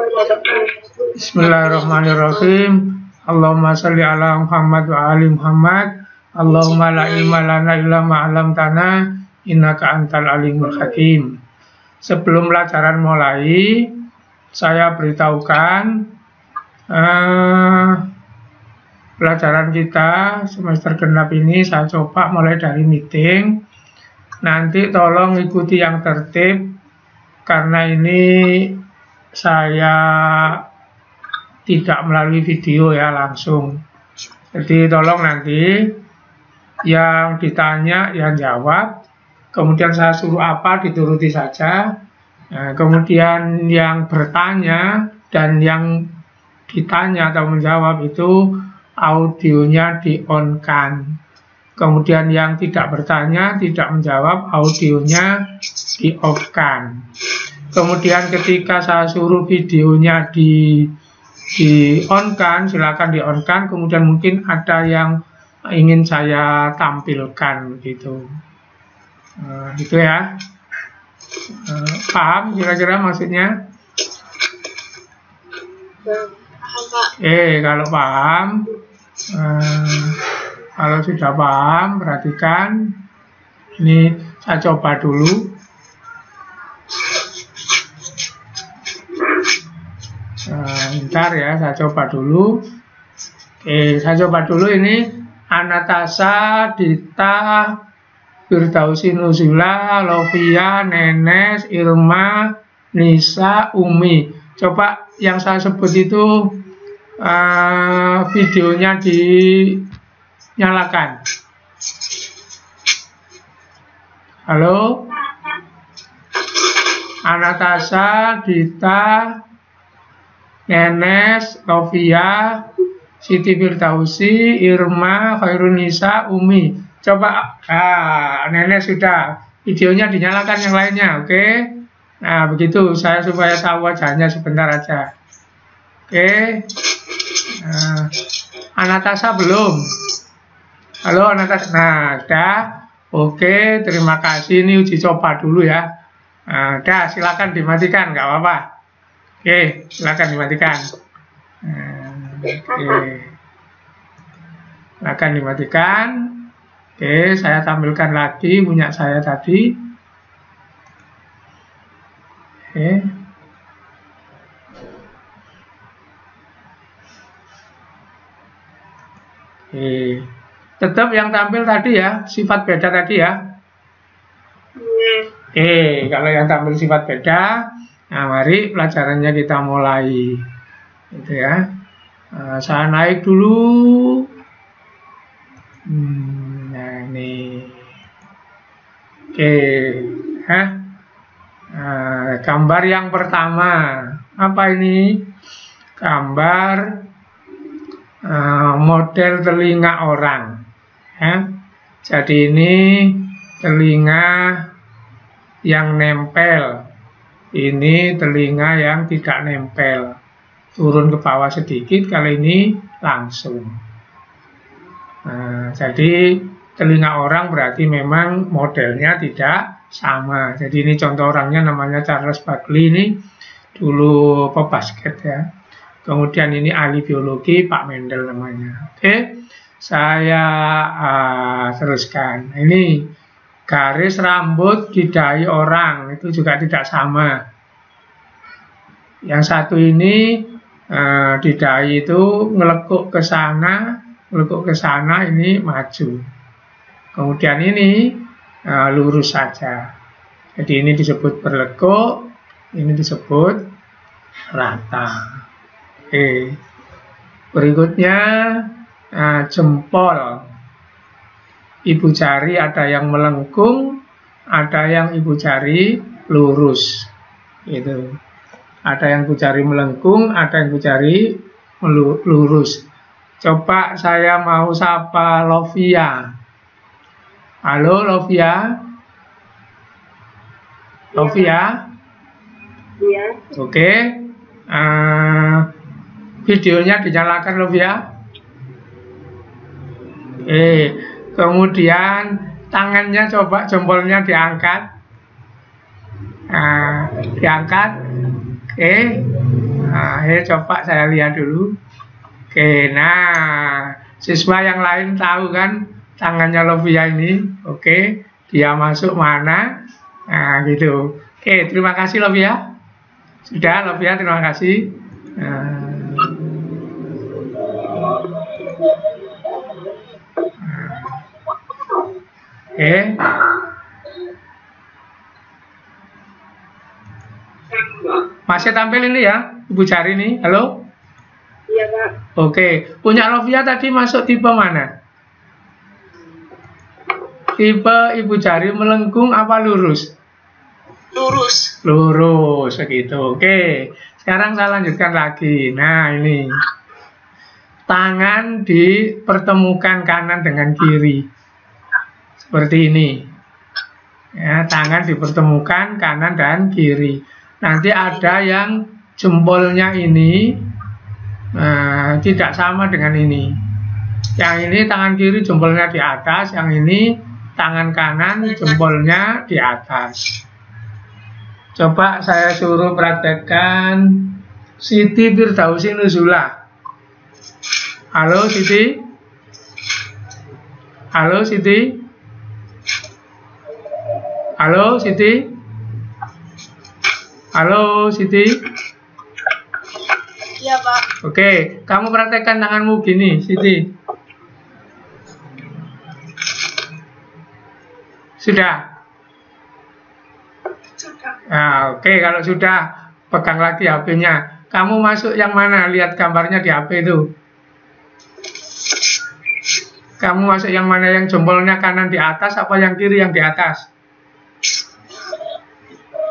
Bismillahirrahmanirrahim. Allahumma sholli ala Muhammad wa ali Muhammad. Allahumma la ilma lana illa ma 'allamtana innaka antal alimul hakim. Sebelum pelajaran mulai, saya beritahukan pelajaran kita semester genap ini saya coba mulai dari meeting. Nanti tolong ikuti yang tertib, karena ini saya tidak melalui video ya, langsung. Jadi tolong nanti yang ditanya yang jawab, kemudian saya suruh apa dituruti saja. Nah, kemudian yang bertanya dan yang ditanya atau menjawab itu audionya di-on-kan. Kemudian yang tidak bertanya, tidak menjawab, audionya di-off-kan. Kemudian ketika saya suruh videonya di-on-kan, silakan di-on-kan. Kemudian mungkin ada yang ingin saya tampilkan gitu. Gitu ya. Paham kira-kira maksudnya? Kalau paham, kalau sudah paham, perhatikan. Ini saya coba dulu. Bentar ya, saya coba dulu. Saya coba dulu ini. Anastasia, Dita, Firdausi Nuzula, Lovia, Nenes, Irma, Nisa, Umi. Coba yang saya sebut itu videonya dinyalakan. Halo, Anastasia, Dita, Nenes, Lovia, Siti Firdausi, Irma, Khairunisa, Umi. Coba, Nenes sudah. Videonya dinyalakan yang lainnya, oke? Nah, begitu. Saya supaya tahu wajahnya sebentar aja. Oke. Anastasia belum. Halo, Anastasia. Nah, sudah. Oke, terima kasih. Ini uji coba dulu ya. Udah, silakan dimatikan, nggak apa-apa. Oke, silakan dimatikan. Silakan dimatikan. Oke, saya tampilkan lagi punya saya tadi. Oke. Tetap yang tampil tadi ya, sifat beda tadi ya. Kalau yang tampil sifat beda, nah mari pelajarannya kita mulai. Gitu ya. Saya naik dulu. Nah ini. Gambar yang pertama. Apa ini? Gambar model telinga orang. Jadi ini telinga yang nempel. Ini telinga yang tidak nempel. Turun ke bawah sedikit, kali ini langsung. Nah, jadi telinga orang berarti memang modelnya tidak sama. Jadi ini contoh orangnya namanya Charles Barkley, ini dulu pebasket ya. Kemudian ini ahli biologi, Pak Mendel namanya. Oke, saya teruskan. Ini garis rambut di dahi orang, itu juga tidak sama. Yang satu ini di dahi itu ngelekuk ke sana, ini maju. Kemudian ini lurus saja. Jadi ini disebut berlekuk, ini disebut rata. Oke. Berikutnya jempol. Ibu jari ada yang melengkung, ada yang ibu jari lurus. Gitu. Ada yang ibu jari melengkung, ada yang ibu jari lurus. Coba saya mau sapa Lovia. Halo Lovia. Lovia? Iya. Oke. Videonya dinyalakan Lovia. Kemudian tangannya coba jempolnya diangkat. Diangkat. Nah, coba saya lihat dulu. Oke, nah, siswa yang lain tahu kan tangannya Lovia ini? Oke, dia masuk mana? Nah, gitu. Oke, terima kasih Lovia. Sudah, Lovia, terima kasih. Oke. Masih tampil ini ya, Ibu Cari nih. Halo? Iya, Pak. Oke, punya Lovia tadi masuk tipe mana? Tipe Ibu Cari melengkung apa lurus? Lurus. Lurus, begitu. Oke, sekarang saya lanjutkan lagi. Nah, ini. Tangan dipertemukan kanan dengan kiri. Seperti ini. Ya, tangan dipertemukan kanan dan kiri. Nanti ada yang jempolnya ini tidak sama dengan ini. Yang ini tangan kiri jempolnya di atas, yang ini tangan kanan jempolnya di atas. Coba saya suruh praktekkan Siti Firdausi Nuzula. Halo Siti? Halo Siti? Halo Siti? Halo Siti? Iya, Pak. Oke, kamu praktekkan tanganmu gini, Siti. Sudah? Sudah. Nah, oke, kalau sudah, pegang lagi HP-nya. Kamu masuk yang mana? Lihat gambarnya di HP itu. Kamu masuk yang mana? Yang jempolnya kanan di atas apa yang kiri yang di atas?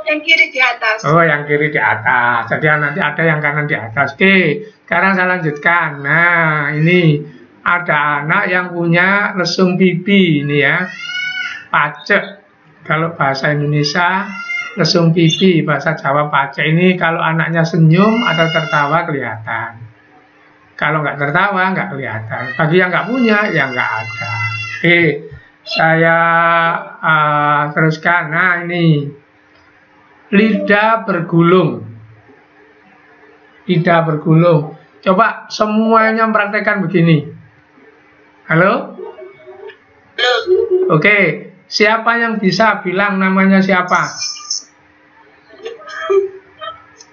Yang kiri di atas. Oh, yang kiri di atas. Jadi nanti ada yang kanan di atas. Oke, sekarang saya lanjutkan. Nah, ini ada anak yang punya lesung pipi ini ya. Pacek. Kalau bahasa Indonesia lesung pipi, bahasa Jawa pacek. Ini kalau anaknya senyum atau tertawa kelihatan. Kalau nggak tertawa nggak kelihatan. Bagi yang nggak punya ya nggak ada. Oke, saya teruskan. Nah, ini lidah bergulung. Lidah bergulung. Coba semuanya mempraktekkan begini. Halo? Halo. Oke, siapa yang bisa bilang namanya siapa?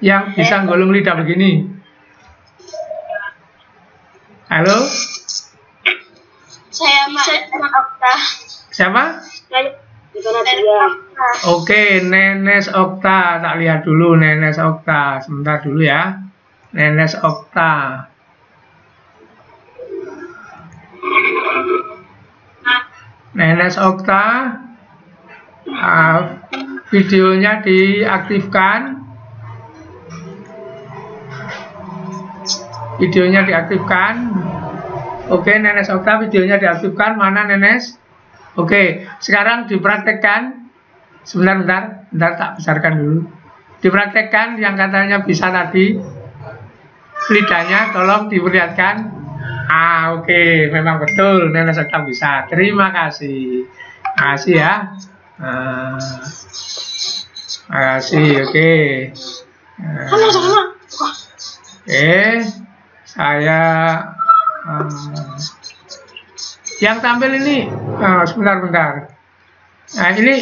Yang bisa gulung lidah begini. Halo? Saya Okta. Siapa? Oke, Nenes Okta. Tak lihat dulu Nenes Okta. Sebentar dulu ya. Nenes Okta. Nenes Okta. Videonya diaktifkan. Videonya diaktifkan. Oke, Nenes Okta, videonya diaktifkan. Mana Nenes? Oke, sekarang dipraktekkan. Sebentar, tak besarkan dulu. Dipraktekkan yang katanya bisa tadi. Lidahnya tolong diperlihatkan. Oke, memang betul Nenes Okta bisa. Terima kasih. Terima kasih ya. Terima kasih, oke. Oke, saya yang tampil ini sebentar. Nah, ini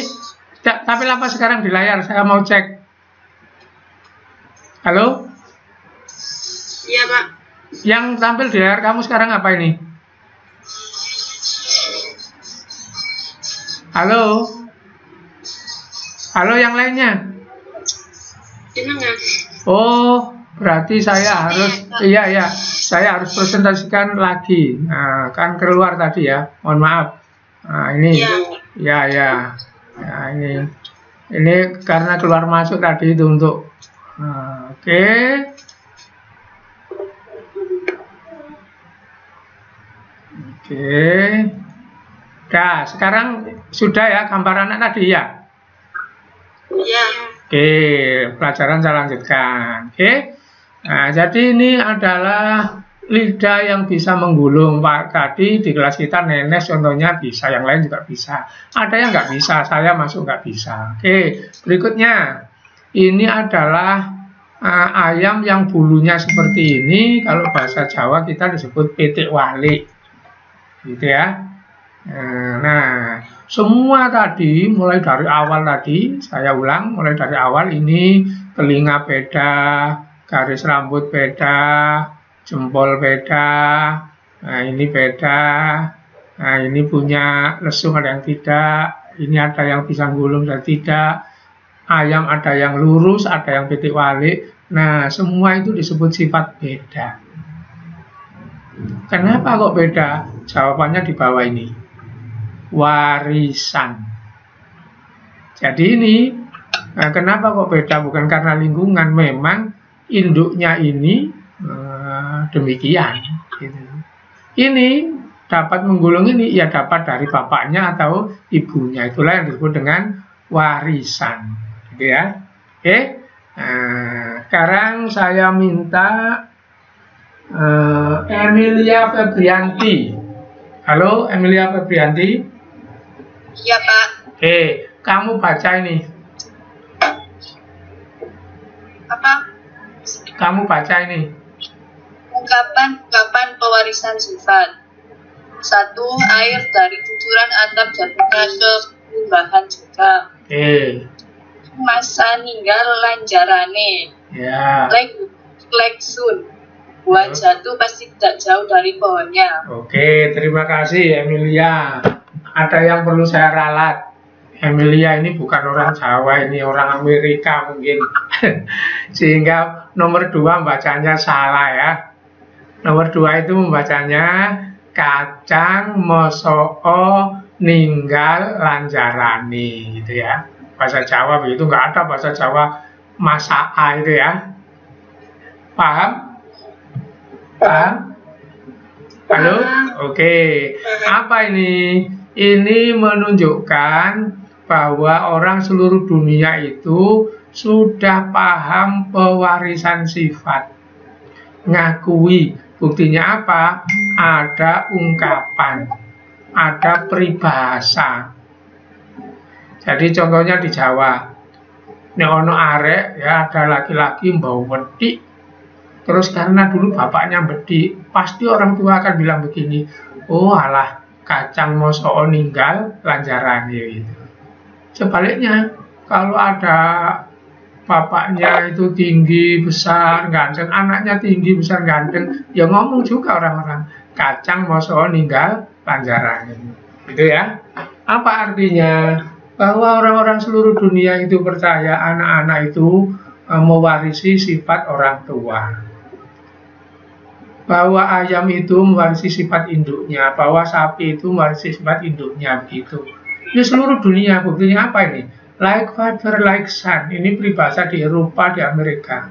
tampil apa sekarang di layar? Saya mau cek. Halo? Iya, Pak. Yang tampil di layar kamu sekarang apa ini? Halo? Halo yang lainnya? Oh, berarti saya harus saya harus presentasikan lagi. Nah, kan keluar tadi ya. Mohon maaf. Nah, ini ya ini karena keluar masuk tadi itu untuk oke. Nah, sekarang sudah ya gambar anak tadi ya? Iya. Oke, pelajaran saya lanjutkan. Oke. Nah, jadi ini adalah lidah yang bisa menggulung. Pak, tadi di kelas kita Nenes contohnya bisa, yang lain juga bisa. Ada yang nggak bisa, saya masuk nggak bisa. Oke, berikutnya ini adalah ayam yang bulunya seperti ini, kalau bahasa Jawa kita disebut pitik walik, gitu ya. Nah, semua tadi, mulai dari awal tadi, saya ulang, mulai dari awal ini, telinga beda, garis rambut beda, jempol beda, nah ini beda, nah ini punya lesung ada yang tidak, ini ada yang pisang gulung dan tidak, ayam ada yang lurus, ada yang pitik walik. Nah, semua itu disebut sifat beda. Kenapa kok beda? Jawabannya di bawah ini. Warisan. Jadi ini, kenapa kok beda? Bukan karena lingkungan, memang induknya ini demikian. Gitu. Ini dapat menggulung ini, ya dapat dari bapaknya atau ibunya. Itulah yang disebut dengan warisan. Gitu ya. Oke. Nah, sekarang saya minta Emilia Febrianti. Halo, Emilia Febrianti. Iya, Pak. Kamu baca ini. Apa? Kamu baca ini. Ungkapan pewarisan sifat. 1. Air dari cucuran atap jatuhnya ke unggahan juga. Masa ninggal lanjarane. Ya. Leksun. Buat jatuh pasti tidak jauh dari pohonnya. Oke, terima kasih Emilia. Ada yang perlu saya ralat. Emilia ini bukan orang Jawa, ini orang Amerika mungkin. Sehingga nomor 2 bacanya salah ya. Nomor 2 itu membacanya kacang mosoo ninggal lanjarani gitu ya. Bahasa Jawa begitu, nggak ada bahasa Jawa masaa itu ya. Paham? Paham? Halo? Oke. Apa ini? Ini menunjukkan bahwa orang seluruh dunia itu sudah paham pewarisan sifat. Ngakui. Buktinya apa? Ada ungkapan. Ada peribahasa. Jadi contohnya di Jawa. Ini ono arek ya, ada laki-laki mbau wedi. Terus karena dulu bapaknya bedi, pasti orang tua akan bilang begini, oh alah kacang mosoo ninggal lanjaran gitu. Sebaliknya, kalau ada bapaknya itu tinggi, besar, ganteng, anaknya tinggi, besar, ganteng, ya ngomong juga orang-orang, kacang mosoo ninggal lanjaran gitu ya. Apa artinya? Bahwa orang-orang seluruh dunia itu percaya anak-anak itu mewarisi sifat orang tua. Bahwa ayam itu mewarisi sifat induknya, bahwa sapi itu mewarisi sifat induknya, begitu. Ini seluruh dunia, buktinya apa ini? Like father, like son. Ini peribahasa di Eropa, di Amerika.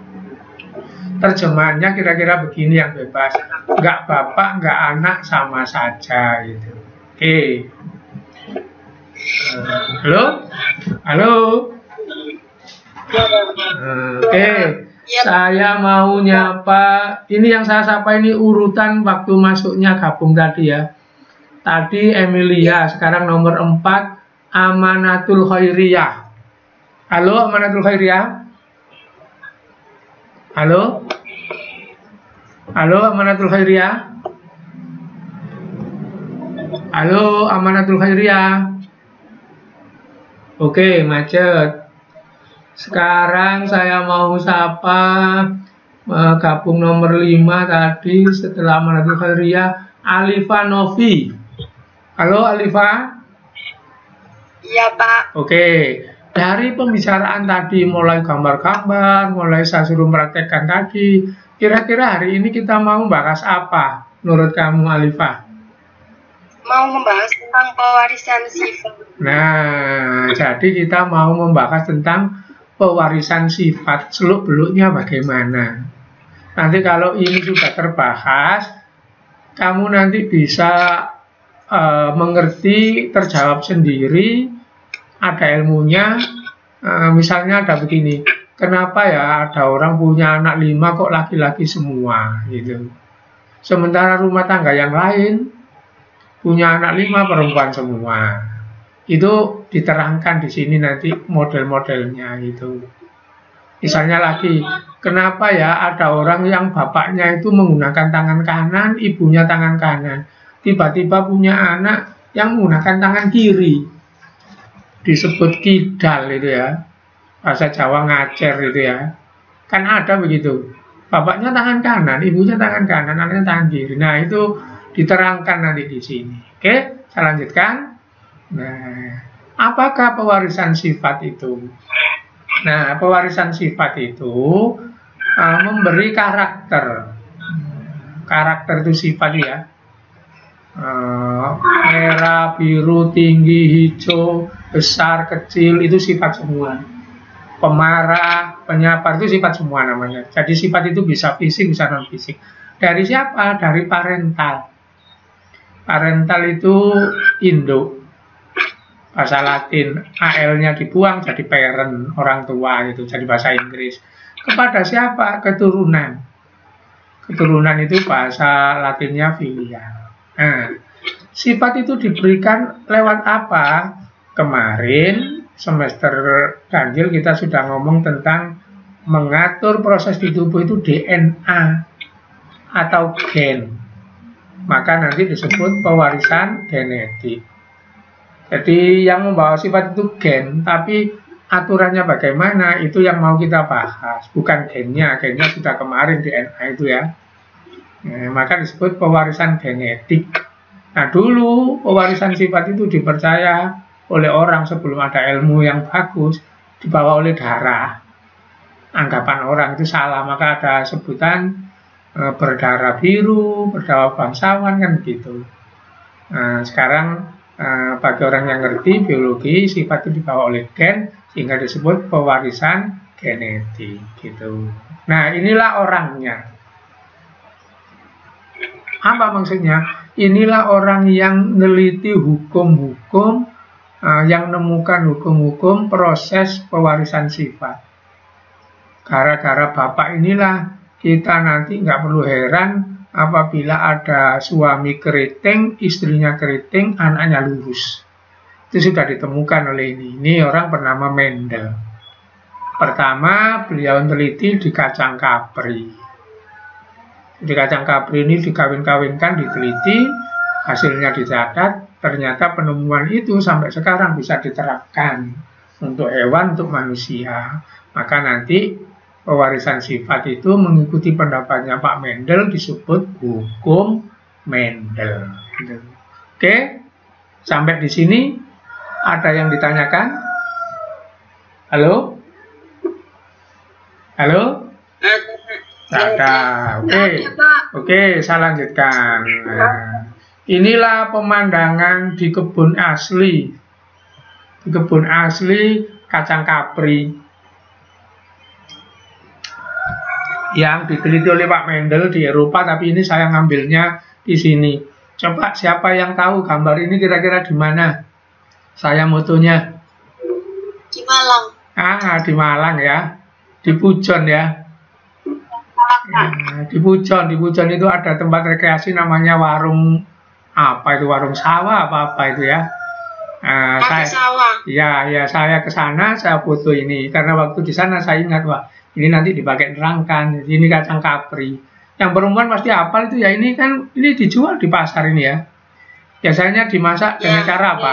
Terjemahannya kira-kira begini yang bebas. Nggak bapak, nggak anak, sama saja. Gitu. Oke. Halo? Halo? Oke. Saya mau nyapa, ini yang saya sapa ini urutan waktu masuknya gabung tadi ya. Tadi Emilia, sekarang nomor 4, Amanatul Khairiyah. Halo Amanatul Khairiyah? Halo? Halo Amanatul Khairiyah? Halo Amanatul Khairiyah? Oke, macet. Sekarang saya mau sapa gabung nomor 5 tadi setelah Amanatul Khairiyah, Alifa Novi. Halo Alifa? Iya Pak. Oke, dari pembicaraan tadi mulai gambar-gambar, mulai saya suruh praktekkan tadi, kira-kira hari ini kita mau bahas apa menurut kamu Alifa? Mau membahas tentang pewarisan sifat. Nah, jadi kita mau membahas tentang pewarisan sifat, seluk-beluknya bagaimana. Nanti kalau ini sudah terbahas, kamu nanti bisa mengerti, terjawab sendiri, ada ilmunya. Misalnya ada begini, kenapa ya ada orang punya anak 5 kok laki-laki semua gitu. Sementara rumah tangga yang lain punya anak 5 perempuan semua. Itu diterangkan di sini nanti model-modelnya gitu. Misalnya lagi, kenapa ya ada orang yang bapaknya itu menggunakan tangan kanan, ibunya tangan kanan. Tiba-tiba punya anak yang menggunakan tangan kiri. Disebut kidal itu ya. Bahasa Jawa ngacer itu ya. Kan ada begitu. Bapaknya tangan kanan, ibunya tangan kanan, anaknya tangan kiri. Nah, itu diterangkan nanti di sini. Oke, saya lanjutkan. Nah, apakah pewarisan sifat itu? Nah, pewarisan sifat itu memberi karakter. Karakter itu sifat ya. Merah, biru, tinggi, hijau, besar, kecil, itu sifat semua. Pemarah, penyapar, itu sifat semua namanya. Jadi sifat itu bisa fisik, bisa non fisik. Dari siapa? Dari parental. Parental itu induk. Bahasa Latin, AL-nya dibuang jadi parent, orang tua gitu, jadi bahasa Inggris. Kepada siapa? Keturunan. Keturunan itu bahasa Latinnya filial. Nah, sifat itu diberikan lewat apa? Kemarin semester ganjil kita sudah ngomong tentang mengatur proses di tubuh itu DNA atau gen. Maka nanti disebut pewarisan genetik. Jadi yang membawa sifat itu gen, tapi aturannya bagaimana itu yang mau kita bahas, bukan gennya. Gennya sudah kemarin DNA itu ya. Nah, maka disebut pewarisan genetik. Nah, dulu pewarisan sifat itu dipercaya oleh orang sebelum ada ilmu yang bagus, dibawa oleh darah. Anggapan orang itu salah, maka ada sebutan berdarah biru, berdarah bangsawan kan gitu. Nah, sekarang bagi orang yang ngerti biologi, sifat itu dibawa oleh gen sehingga disebut pewarisan genetik gitu. Nah, inilah orangnya. Apa maksudnya? Inilah orang yang neliti hukum-hukum, yang menemukan hukum-hukum proses pewarisan sifat. Gara-gara bapak inilah kita nanti nggak perlu heran apabila ada suami keriting, istrinya keriting, anaknya lurus. Itu sudah ditemukan oleh ini. Ini orang bernama Mendel. Pertama, beliau teliti di kacang kapri. Di kacang kapri ini dikawin-kawinkan, diteliti, hasilnya dicatat, ternyata penemuan itu sampai sekarang bisa diterapkan untuk hewan, untuk manusia. Maka nanti pewarisan sifat itu mengikuti pendapatnya Pak Mendel disebut hukum Mendel. Oke, sampai di sini ada yang ditanyakan? Halo? Halo? Ada. Oke, saya lanjutkan. Nah, inilah pemandangan di kebun asli. Di kebun asli kacang kapri yang diteliti oleh Pak Mendel di Eropa, tapi ini saya ngambilnya di sini. Coba siapa yang tahu gambar ini kira-kira di mana? Saya motonya di Malang. Di Malang ya, di Pujon ya. Nah, di Pujon itu ada tempat rekreasi namanya warung apa itu, warung sawah apa itu ya. Saya ke sana, saya foto ini karena waktu di sana saya ingat, wah ini nanti dipakai nerangkan. Ini kacang kapri. Yang perempuan pasti hafal itu ya, ini kan ini dijual di pasar ini ya. Biasanya dimasak dengan cara apa?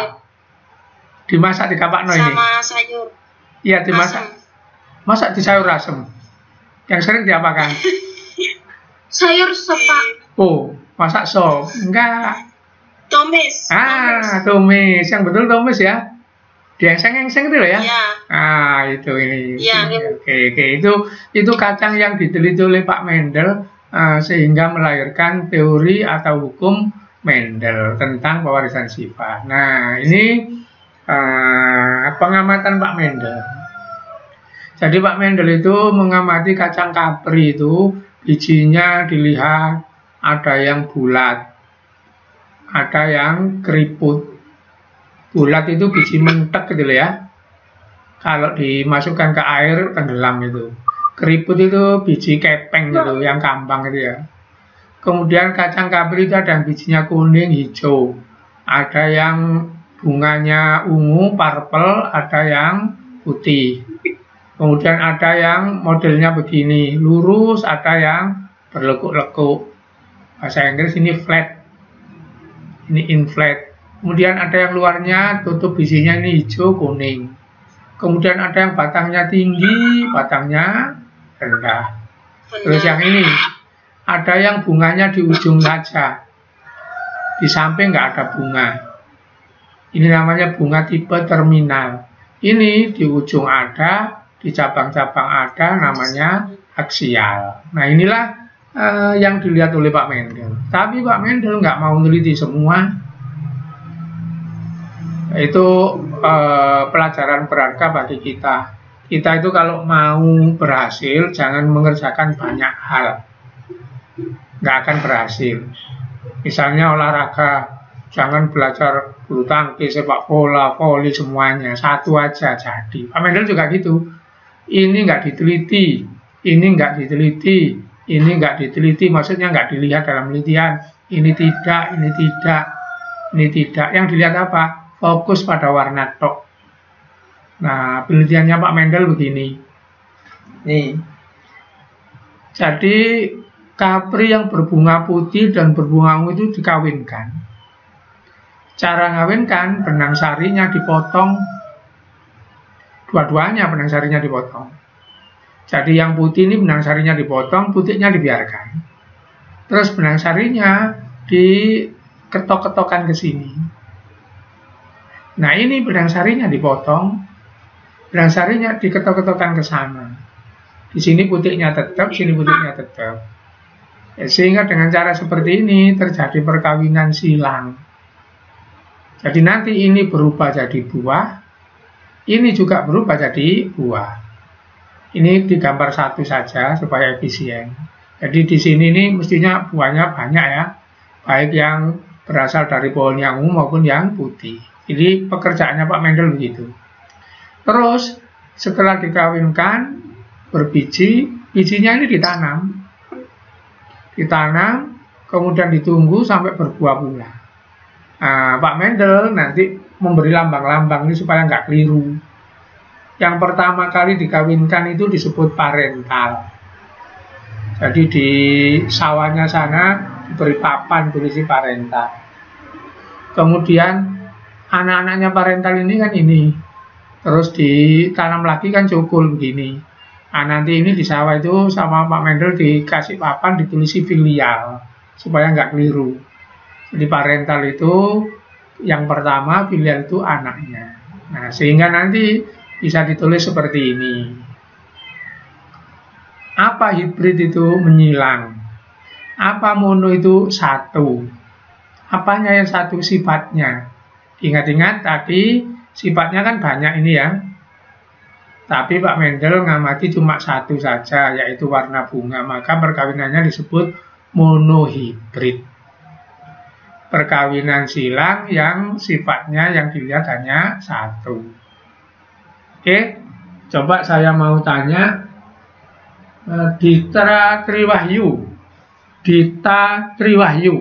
Dimasak di kapakno ini. Sama sayur. Iya, dimasak. Masak di sayur asem. Yang sering diapakan? Sayur sopa. Oh, masak sop. Enggak. Tumis. Tumis. Yang betul tumis ya. Diengseng-engseng itu loh ya. Iya. Itu ini. Iya. Oke. Itu kacang yang diteliti oleh Pak Mendel sehingga melahirkan teori atau hukum Mendel tentang pewarisan sifat. Nah, ini pengamatan Pak Mendel. Jadi Pak Mendel itu mengamati kacang kapri itu, bijinya dilihat ada yang bulat, ada yang keriput. Bulat itu biji mentek gitu ya. Kalau dimasukkan ke air tenggelam itu. Keriput itu biji kepeng gitu, yang kambang itu ya. Kemudian kacang kapri itu ada yang bijinya kuning, hijau. Ada yang bunganya ungu, purple, ada yang putih. Kemudian ada yang modelnya begini, lurus, ada yang berlekuk-lekuk. Bahasa Inggris ini flat, ini inflat. Kemudian ada yang luarnya tutup bisinya ini hijau kuning. Kemudian ada yang batangnya tinggi, batangnya rendah. Terus yang ini, ada yang bunganya di ujung saja, di samping nggak ada bunga. Ini namanya bunga tipe terminal. Ini di ujung ada, di cabang-cabang ada, namanya aksial. Nah inilah yang dilihat oleh Pak Mendel. Tapi Pak Mendel nggak mau meneliti semua. Itu pelajaran berharga bagi kita. Kita itu kalau mau berhasil, jangan mengerjakan banyak hal. Nggak akan berhasil. Misalnya olahraga, jangan belajar bulu tangkis, sepak bola, voli, semuanya. Satu aja jadi. Pak Mendel juga gitu. Ini nggak diteliti, ini nggak diteliti, ini nggak diteliti, maksudnya nggak dilihat dalam penelitian. Ini tidak, ini tidak, ini tidak. Yang dilihat apa? Fokus pada warna tok. Nah, penelitiannya Pak Mendel begini. Nih. Jadi, kapri yang berbunga putih dan berbunga ungu itu dikawinkan. Cara ngawinkan, benang sarinya dipotong. Dua-duanya benang sarinya dipotong. Jadi yang putih ini benang sarinya dipotong, putihnya dibiarkan. Terus benang sarinya diketok-ketokkan ke sini. Nah ini benang sarinya dipotong, benang sarinya diketok-ketokkan ke sana. Di sini putihnya tetap, sini putihnya tetap. Sehingga dengan cara seperti ini terjadi perkawinan silang. Jadi nanti ini berubah jadi buah, ini juga berubah jadi buah. Ini digambar satu saja supaya efisien. Jadi di sini ini mestinya buahnya banyak ya, baik yang berasal dari pohon yang ungu maupun yang putih. Jadi pekerjaannya Pak Mendel begitu. Terus setelah dikawinkan berbiji, bijinya ini ditanam, kemudian ditunggu sampai berbuah pula. Nah, Pak Mendel nanti memberi lambang-lambang ini supaya nggak keliru. Yang pertama kali dikawinkan itu disebut parental. Jadi di sawahnya sana diberi papan berisi parental. Kemudian anak-anaknya parental ini kan ini. Terus ditanam lagi kan cukul begini. Nah, nanti ini di sawah itu sama Pak Mendel dikasih papan ditulisi filial supaya nggak keliru. Jadi parental itu yang pertama, filial itu anaknya. Nah, sehingga nanti bisa ditulis seperti ini. Apa hibrid itu menyilang? Apa mono itu satu? Apanya yang satu sifatnya? Ingat-ingat tadi sifatnya kan banyak ini ya. Tapi Pak Mendel ngamati cuma satu saja, yaitu warna bunga. Maka perkawinannya disebut monohibrid. Perkawinan silang yang sifatnya yang dilihat hanya satu. Oke, coba saya mau tanya Dita Triwahyu. Dita Triwahyu.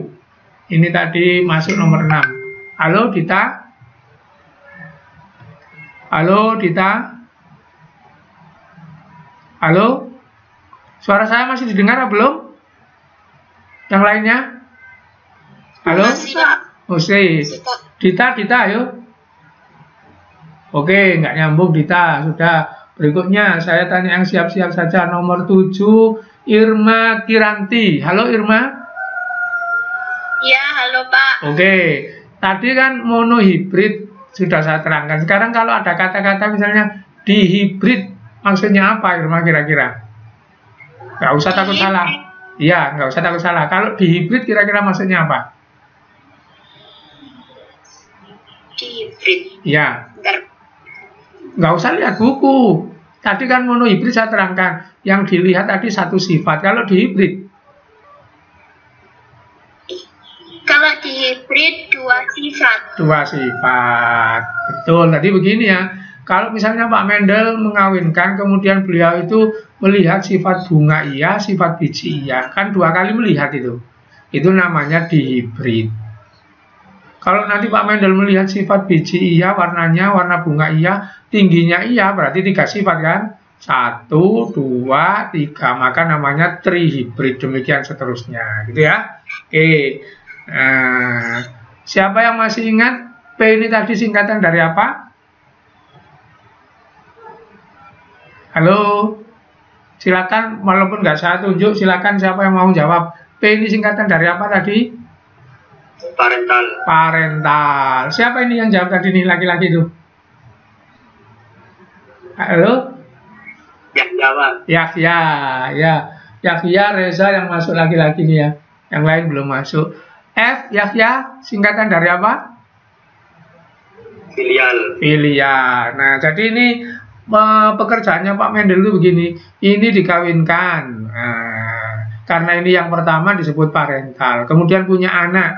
Ini tadi masuk nomor 6. Halo Dita? Halo Dita? Halo? Suara saya masih didengar atau belum? Yang lainnya? Halo? Oke. Dita, ayo. Oke, nggak nyambung Dita. Sudah. Berikutnya saya tanya yang siap-siap saja. Nomor 7, Irma Kiranti. Halo Irma? Ya, halo Pak. Oke. Tadi kan monohibrid sudah saya terangkan. Sekarang kalau ada kata-kata misalnya dihibrid, maksudnya apa Irma kira-kira? Nggak usah takut salah. Iya, nggak usah takut salah. Kalau dihibrid kira-kira maksudnya apa? Dihibrid. Ya. Nggak usah lihat buku. Tadi kan monohibrid saya terangkan. Yang dilihat tadi satu sifat. Kalau dihibrid? Kalau dihibrid dua sifat. Dua sifat. Betul. Tadi begini ya. Kalau misalnya Pak Mendel mengawinkan, kemudian beliau itu melihat sifat bunga iya, sifat biji iya. Kan dua kali melihat itu. Itu namanya dihibrid. Kalau nanti Pak Mendel melihat sifat biji iya, warnanya, warna bunga iya, tingginya iya, berarti 3 sifat kan? 1, 2, 3, maka namanya trihybrid, demikian seterusnya, gitu ya. Oke, nah, siapa yang masih ingat P ini tadi singkatan dari apa? Halo, silakan, walaupun nggak saya tunjuk, silakan siapa yang mau jawab. P ini singkatan dari apa tadi? Parental. Parental. Siapa ini yang jawab tadi nih, laki-laki itu? Halo? Yahya, ya. Yahya, Reza yang masuk laki-laki nih ya. Yang lain belum masuk. F, Yahya, singkatan dari apa? Filial. Filial. Nah, jadi ini pekerjaannya Pak Mendel itu begini. Ini dikawinkan. Nah, karena ini yang pertama disebut parental. Kemudian punya anak,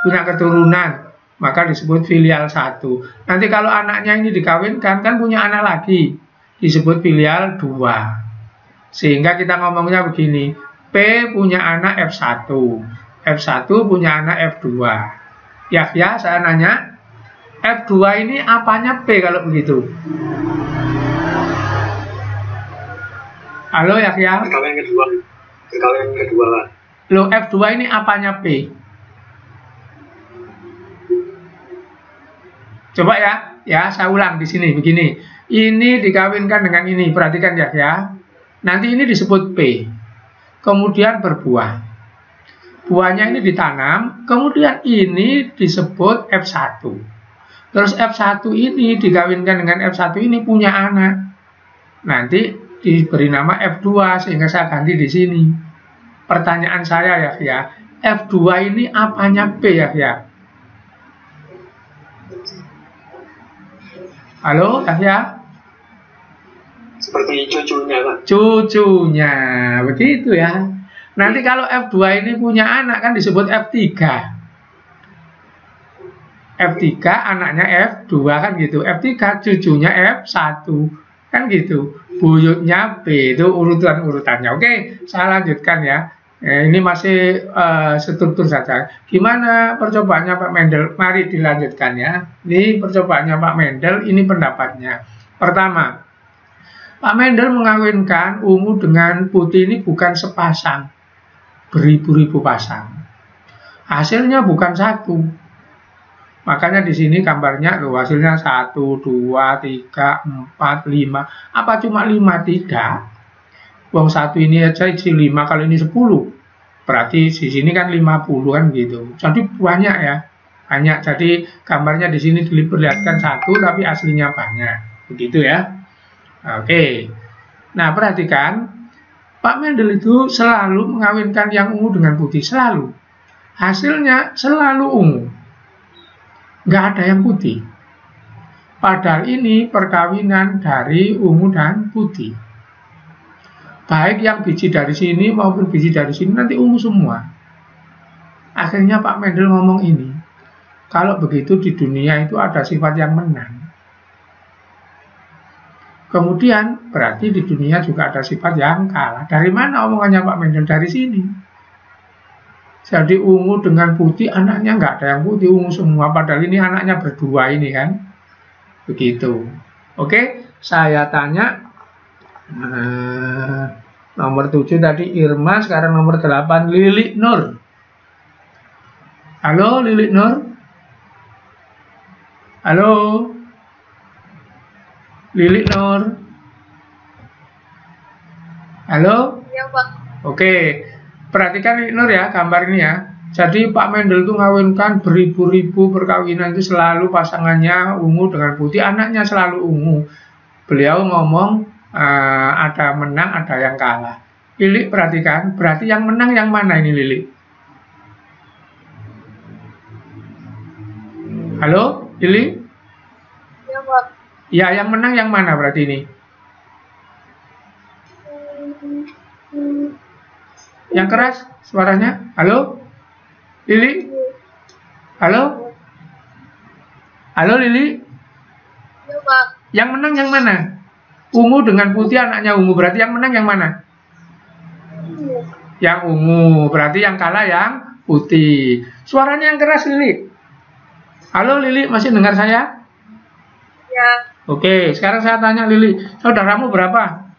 punya keturunan, maka disebut filial 1. Nanti kalau anaknya ini dikawinkan, kan punya anak lagi, disebut filial 2. Sehingga kita ngomongnya begini, P punya anak F1, F1 punya anak F2. Yahya, saya nanya, F2 ini apanya P kalau begitu? Halo Yahya? Perkawinan kedua. Perkawinan kedua. Loh, F2 ini apanya P? Coba ya saya ulang di sini begini. Ini dikawinkan dengan ini, perhatikan ya. Nanti ini disebut P. Kemudian berbuah. Buahnya ini ditanam, kemudian ini disebut F1. Terus F1 ini dikawinkan dengan F1 ini punya anak. Nanti diberi nama F2 sehingga saya ganti di sini. Pertanyaan saya ya, F2 ini apanya P ya? Halo, Yahya? Seperti cucunya, Pak. Cucunya, begitu ya. Nanti kalau F2 ini punya anak kan disebut F3. F3 anaknya F2 kan gitu. F3 cucunya F1 kan gitu. Buyutnya B, itu urutannya. Oke, saya lanjutkan ya. Ini masih struktur saja. Gimana percobaannya Pak Mendel? Mari dilanjutkan ya. Ini percobaannya Pak Mendel, ini pendapatnya. Pertama, Pak Mendel mengawinkan ungu dengan putih ini bukan sepasang, beribu-ribu pasang. Hasilnya bukan satu. Makanya di sini gambarnya loh, hasilnya 1, 2, 3, 4, 5. Apa cuma 5? Tidak. Wong satu ini aja isi 5, kalau ini 10. Berarti di sini kan 50 kan gitu. Jadi banyak ya. Banyak. Jadi gambarnya di sini diperlihatkan satu tapi aslinya banyak. Begitu ya. Oke. Nah, perhatikan Pak Mendel itu selalu mengawinkan yang ungu dengan putih, selalu. Hasilnya selalu ungu. Nggak ada yang putih. Padahal ini perkawinan dari ungu dan putih. Baik yang biji dari sini maupun biji dari sini nanti ungu semua. Akhirnya Pak Mendel ngomong ini. Kalau begitu di dunia itu ada sifat yang menang. Kemudian berarti di dunia juga ada sifat yang kalah. Dari mana omongannya Pak Mendel? Dari sini. Jadi ungu dengan putih, anaknya nggak ada yang putih, ungu semua. Padahal ini anaknya berdua ini kan. Begitu. Oke, saya tanya. Nomor 7 tadi Irma, sekarang nomor 8 Lili Nur. Halo Lili Nur? Halo? Lili Nur? Halo? Ya, Pak. Oke, perhatikan Lili Nur ya, gambar ini ya. Jadi Pak Mendel itu ngawinkan beribu-ribu perkawinan itu selalu pasangannya ungu dengan putih, anaknya selalu ungu. Beliau ngomong ada menang, ada yang kalah. Lili perhatikan, berarti yang menang yang mana ini Lili? Halo, Lili? Ya, Pak. Ya, yang menang yang mana berarti ini? Yang keras suaranya? Halo? Lili? Halo? Halo Lili? Ya, Pak. Yang menang yang mana? Ungu dengan putih, anaknya ungu. Berarti yang menang yang mana? Yang ungu. Berarti yang kalah yang putih. Suaranya yang keras Lili. Halo Lili, masih dengar saya? Ya. Oke, sekarang saya tanya Lili, saudaramu berapa?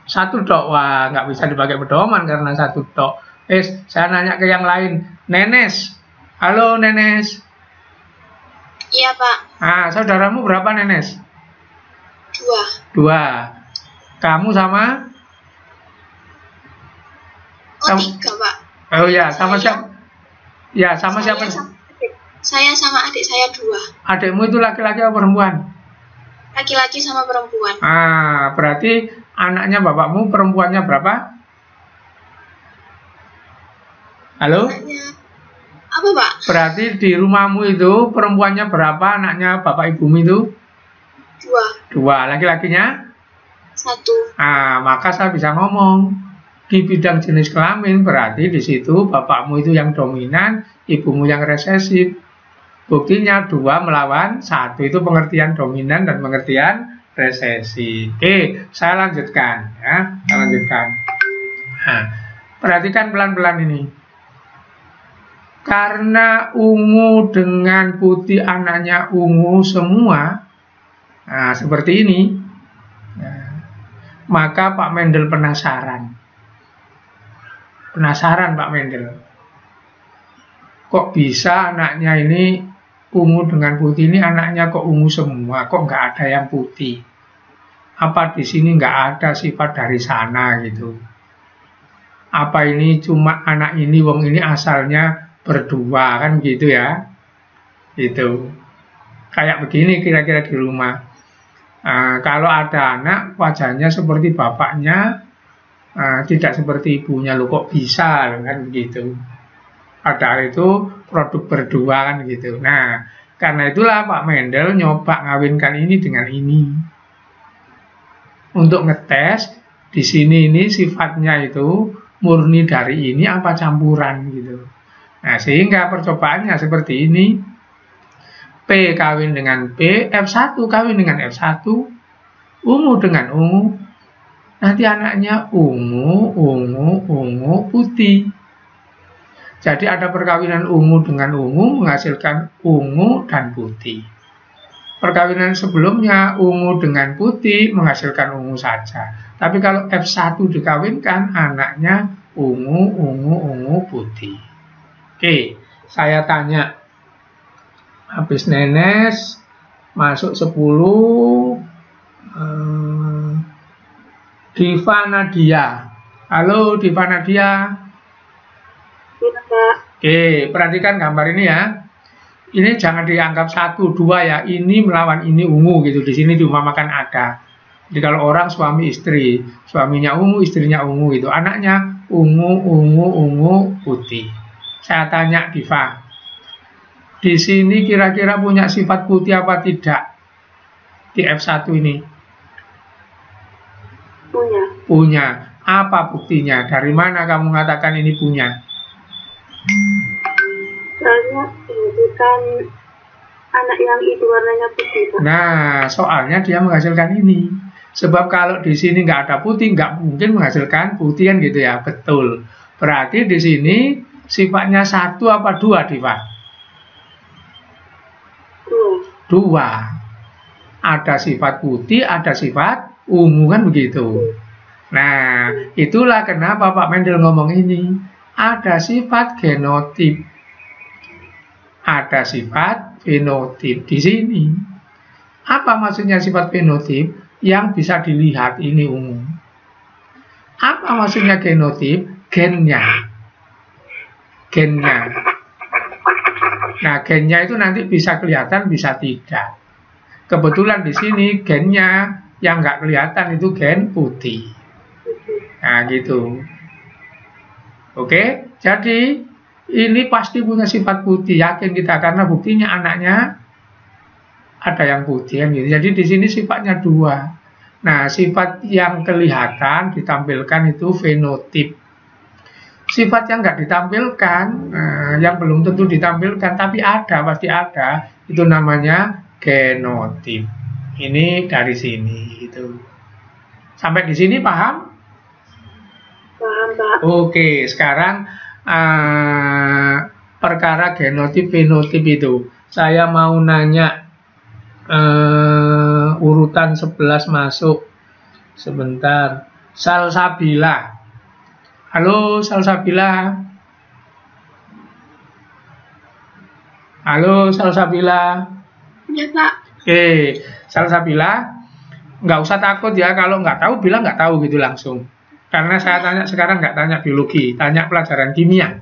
Satu tok. Wah, nggak bisa dipakai pedoman karena satu tok. Saya nanya ke yang lain. Nenes. Halo, Nenes. Iya, Pak. Ah, saudaramu berapa, Nenes? 2. 2. Kamu sama? Oh, 3, Pak. Oh ya, sama siapa? Ya, sama siapa? Saya sama adik saya 2. Adikmu itu laki-laki atau perempuan? Laki-laki sama perempuan. Ah, berarti anaknya bapakmu perempuannya berapa? Halo? Apa, Pak? Berarti di rumahmu itu perempuannya berapa, anaknya bapak ibumu itu? 2. 2. Laki-lakinya? 1. Ah, maka saya bisa ngomong. Di bidang jenis kelamin berarti di situ bapakmu itu yang dominan, ibumu yang resesif. Buktinya 2 melawan 1, itu pengertian dominan dan pengertian resesi. Oke, saya lanjutkan ya, saya lanjutkan. Nah, perhatikan pelan-pelan ini. Karena ungu dengan putih anaknya ungu semua, nah seperti ini, nah, maka Pak Mendel penasaran. Penasaran Pak Mendel, kok bisa anaknya ini ungu dengan putih, ini anaknya kok ungu semua, kok nggak ada yang putih? Apa di sini nggak ada sifat dari sana gitu? Apa ini cuma anak ini, wong ini asalnya berdua kan gitu ya? Gitu. Kayak begini kira-kira di rumah. Kalau ada anak wajahnya seperti bapaknya, tidak seperti ibunya, lo kok bisa kan begitu. Padahal itu produk berdua kan gitu. Nah, karena itulah Pak Mendel nyoba ngawinkan ini dengan ini untuk ngetes di sini ini sifatnya itu murni dari ini apa campuran gitu. Nah, sehingga percobaannya seperti ini. P kawin dengan P, F1 kawin dengan F1, ungu dengan ungu. Nanti anaknya ungu, putih. Jadi ada perkawinan ungu dengan ungu menghasilkan ungu dan putih. Perkawinan sebelumnya ungu dengan putih menghasilkan ungu saja. Tapi kalau F1 dikawinkan anaknya ungu, putih. Oke, saya tanya. Habis Nenes masuk 10. Diva Nadia. Halo Diva Nadia. Oke, perhatikan gambar ini ya. Ini jangan dianggap 1, 2 ya. Ini melawan ini ungu gitu. Di sini diumpamakan ada. Jadi kalau orang suami istri, suaminya ungu, istrinya ungu gitu. Anaknya ungu, putih. Saya tanya Diva. Di sini kira-kira punya sifat putih apa tidak? Di F1 ini. Punya. Apa buktinya? Dari mana kamu mengatakan ini punya? Soalnya itu kan anak yang itu warnanya putih, Pak. Nah, soalnya dia menghasilkan ini. Sebab kalau di sini nggak ada putih, nggak mungkin menghasilkan putih kan gitu ya. Betul. Berarti di sini sifatnya 1 apa 2, Diva? 2. Ada sifat putih, ada sifat ungu kan begitu. Nah, itulah kenapa Pak Mendel ngomong ini. Ada sifat genotip, ada sifat fenotip di sini. Apa maksudnya sifat fenotip? Yang bisa dilihat ini ungu. Apa maksudnya genotip? Gennya. Nah, gennya itu nanti bisa kelihatan, bisa tidak. Kebetulan di sini gennya yang nggak kelihatan itu gen putih. Nah, gitu. Oke, jadi ini pasti punya sifat putih, yakin kita karena buktinya anaknya ada yang putih kan gitu. Jadi di sini sifatnya 2. Nah, sifat yang kelihatan ditampilkan itu fenotip. Sifat yang nggak ditampilkan, yang belum tentu ditampilkan, tapi ada, pasti ada, itu namanya genotip. Ini dari sini, gitu. Sampai di sini paham? Paham, Pak. Oke, sekarang perkara genotip, fenotip itu, saya mau nanya urutan 11 masuk. Sebentar. Salsabila. Halo Salsabila. Halo Salsabila. Ya, Pak. Oke, Salsabila, nggak usah takut ya, kalau nggak tahu bilang nggak tahu gitu langsung. Karena saya tanya sekarang nggak tanya biologi, tanya pelajaran kimia.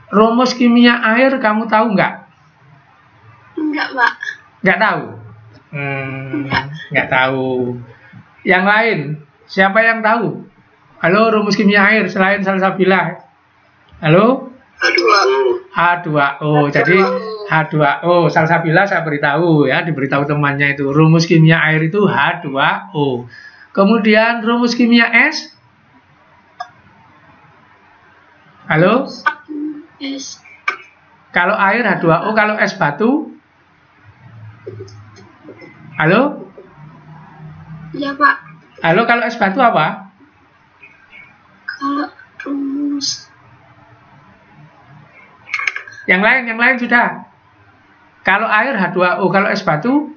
Rumus kimia air kamu tahu nggak? Enggak, Pak. Nggak tahu. Nggak tahu. Yang lain, siapa yang tahu? Halo, rumus kimia air selain Salsabila. Halo? H2O. Jadi H2O. Salsabila saya beritahu ya, diberitahu temannya itu. Rumus kimia air itu H2O. Kemudian rumus kimia S? Halo? S. Kalau air H2O, kalau es batu? Halo? Ya, Pak. Halo, kalau es batu apa? Kalau rumus Yang lain sudah. Kalau air H2O, kalau es batu?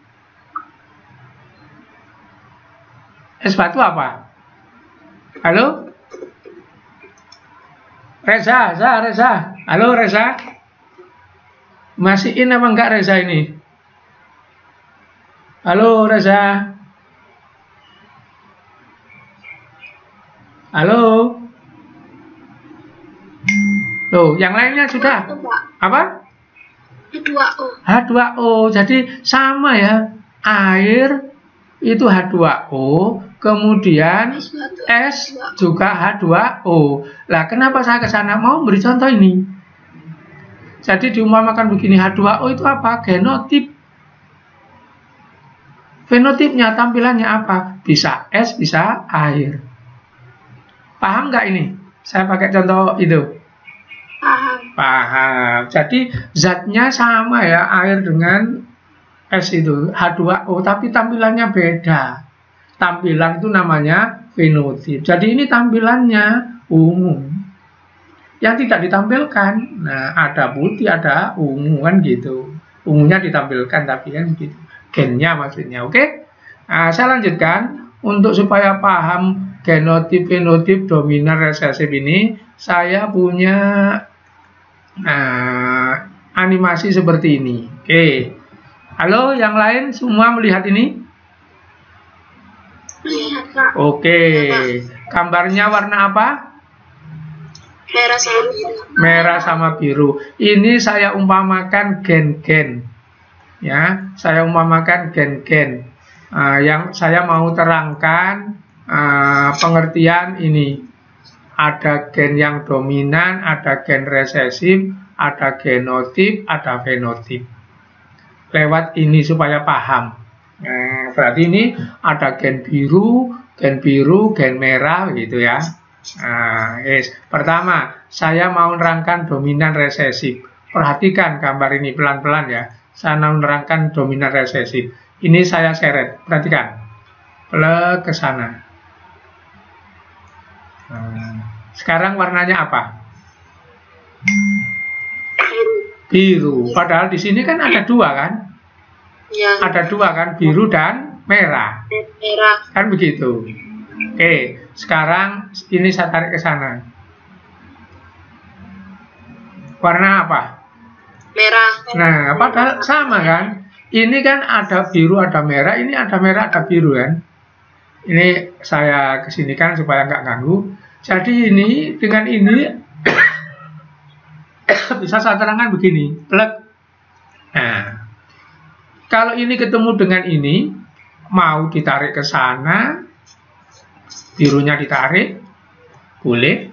Es batu apa? Halo? Reza. Halo Reza. Masih in apa enggak Reza ini? Halo Reza. Halo. Loh, yang lainnya sudah. Apa? H2O. H2O. Jadi sama ya. Air itu H2O, kemudian es juga H2O. Lah, kenapa saya ke sana mau beri contoh ini? Jadi diumpamakan begini, H2O itu apa? Genotip. Fenotipnya, tampilannya apa? Bisa es, bisa air. Paham nggak ini? Saya pakai contoh itu. Paham. Jadi zatnya sama ya, air dengan es itu H2O, tapi tampilannya beda. Tampilan itu namanya fenotip. Jadi ini tampilannya umum. Yang tidak ditampilkan, nah ada putih, ada ungu kan gitu. Ungunya ditampilkan tapi kan gitu. Gennya maksudnya, oke? Nah, saya lanjutkan untuk supaya paham genotip, fenotip, dominan, resesif ini. Saya punya animasi seperti ini. Oke. Halo, yang lain semua melihat ini? Lihat, Pak. Oke. Gambarnya warna apa? Merah sama biru. Merah sama biru. Ini saya umpamakan gen-gen. Ya, saya umpamakan gen-gen. Yang saya mau terangkan pengertian ini. Ada gen yang dominan, ada gen resesif, ada genotip, ada fenotip. Lewat ini supaya paham. Berarti ini ada gen biru, gen merah gitu ya. Pertama, saya mau menerangkan dominan resesif. Perhatikan gambar ini pelan-pelan ya. Saya mau menerangkan dominan resesif. Ini saya seret. Perhatikan. Plek ke sana. Sekarang warnanya apa? Biru. Padahal di sini kan ada dua kan? Ya. Ada dua kan, biru dan merah. Merah. Kan begitu. Oke, sekarang ini saya tarik ke sana. Warna apa? Merah. Nah, padahal sama kan? Ini kan ada biru, ada merah. Ini ada merah, ada biru kan? Ini saya kesinikan supaya nggak ganggu. Jadi ini dengan ini bisa saya terangkan begini. Plek. Nah, kalau ini ketemu dengan ini, mau ditarik ke sana, birunya ditarik, boleh.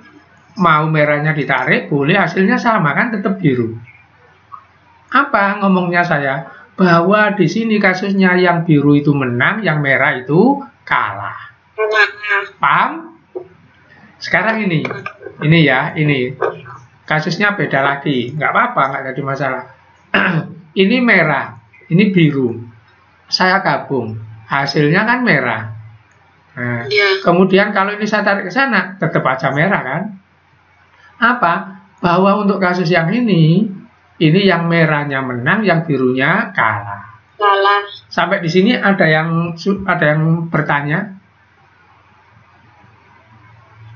Mau merahnya ditarik, boleh. Hasilnya sama kan, tetap biru. Apa ngomongnya saya? Bahwa di sini kasusnya yang biru itu menang, yang merah itu kalah. Paham? Sekarang ini ya, ini kasusnya beda lagi. Nggak apa-apa, nggak jadi masalah. Ini merah, ini biru. Saya gabung, hasilnya kan merah. Nah, kemudian kalau ini saya tarik ke sana, tetap aja merah kan? Apa? Bahwa untuk kasus yang ini yang merahnya menang, yang birunya kalah. kalah. Sampai di sini ada yang bertanya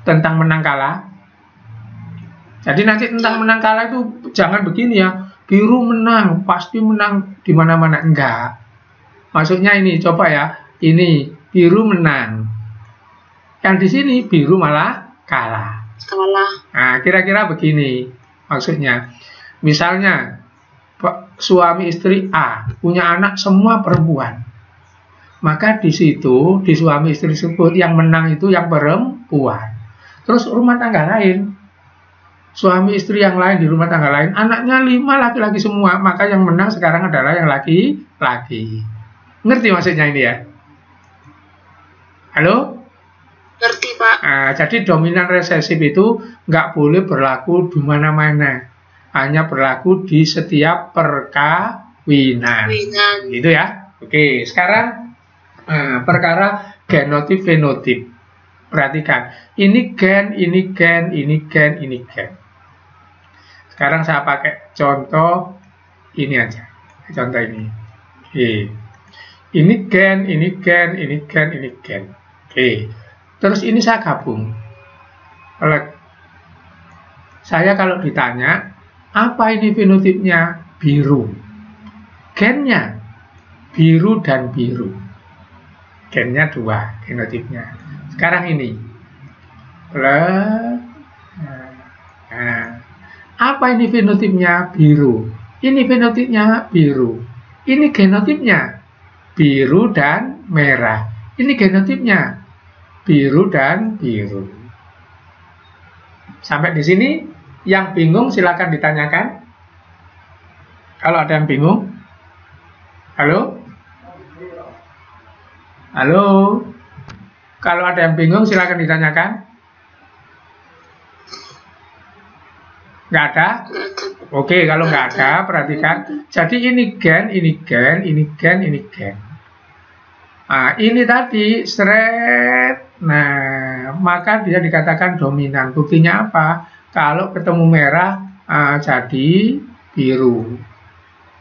tentang menang kalah. Jadi nanti tentang menang kalah itu jangan begini ya, biru menang, pasti menang di mana-mana. Enggak. Maksudnya ini, coba ya, ini biru menang. Yang di sini biru malah kalah. Nah, kira-kira begini maksudnya. Misalnya suami istri A punya anak semua perempuan. Maka di situ, di suami istri tersebut yang menang itu yang perempuan. Terus rumah tangga lain, suami istri yang lain di rumah tangga lain, anaknya 5 laki-laki semua, maka yang menang sekarang adalah yang laki-laki. Ngerti maksudnya ini ya? Halo? Ngerti, Pak. Nah, jadi dominan resesif itu nggak boleh berlaku di mana-mana, hanya berlaku di setiap perkawinan. Gitu ya? Oke, sekarang perkara genotip-fenotip. Perhatikan, ini gen, ini gen, ini gen, ini gen. Sekarang saya pakai contoh ini aja. Contoh ini. Oke. Ini gen, ini gen, ini gen, ini gen. Oke. Terus ini saya gabung. Saya kalau ditanya, apa ini fenotipnya? Biru. Gennya biru dan biru. Gennya 2, genotipnya. Sekarang ini. Apa ini fenotipnya? Biru. Ini fenotipnya biru. Ini genotipnya biru dan merah. Ini genotipnya biru dan biru. Sampai di sini, yang bingung silakan ditanyakan. Kalau ada yang bingung. Halo? Halo? Kalau ada yang bingung silakan ditanyakan. Nggak ada? Oke, kalau nggak ada, perhatikan. Jadi ini gen, ini gen, ini gen, ini gen. Nah, ini tadi seret. Nah, maka dia dikatakan dominan. Buktinya apa? Kalau ketemu merah, jadi biru.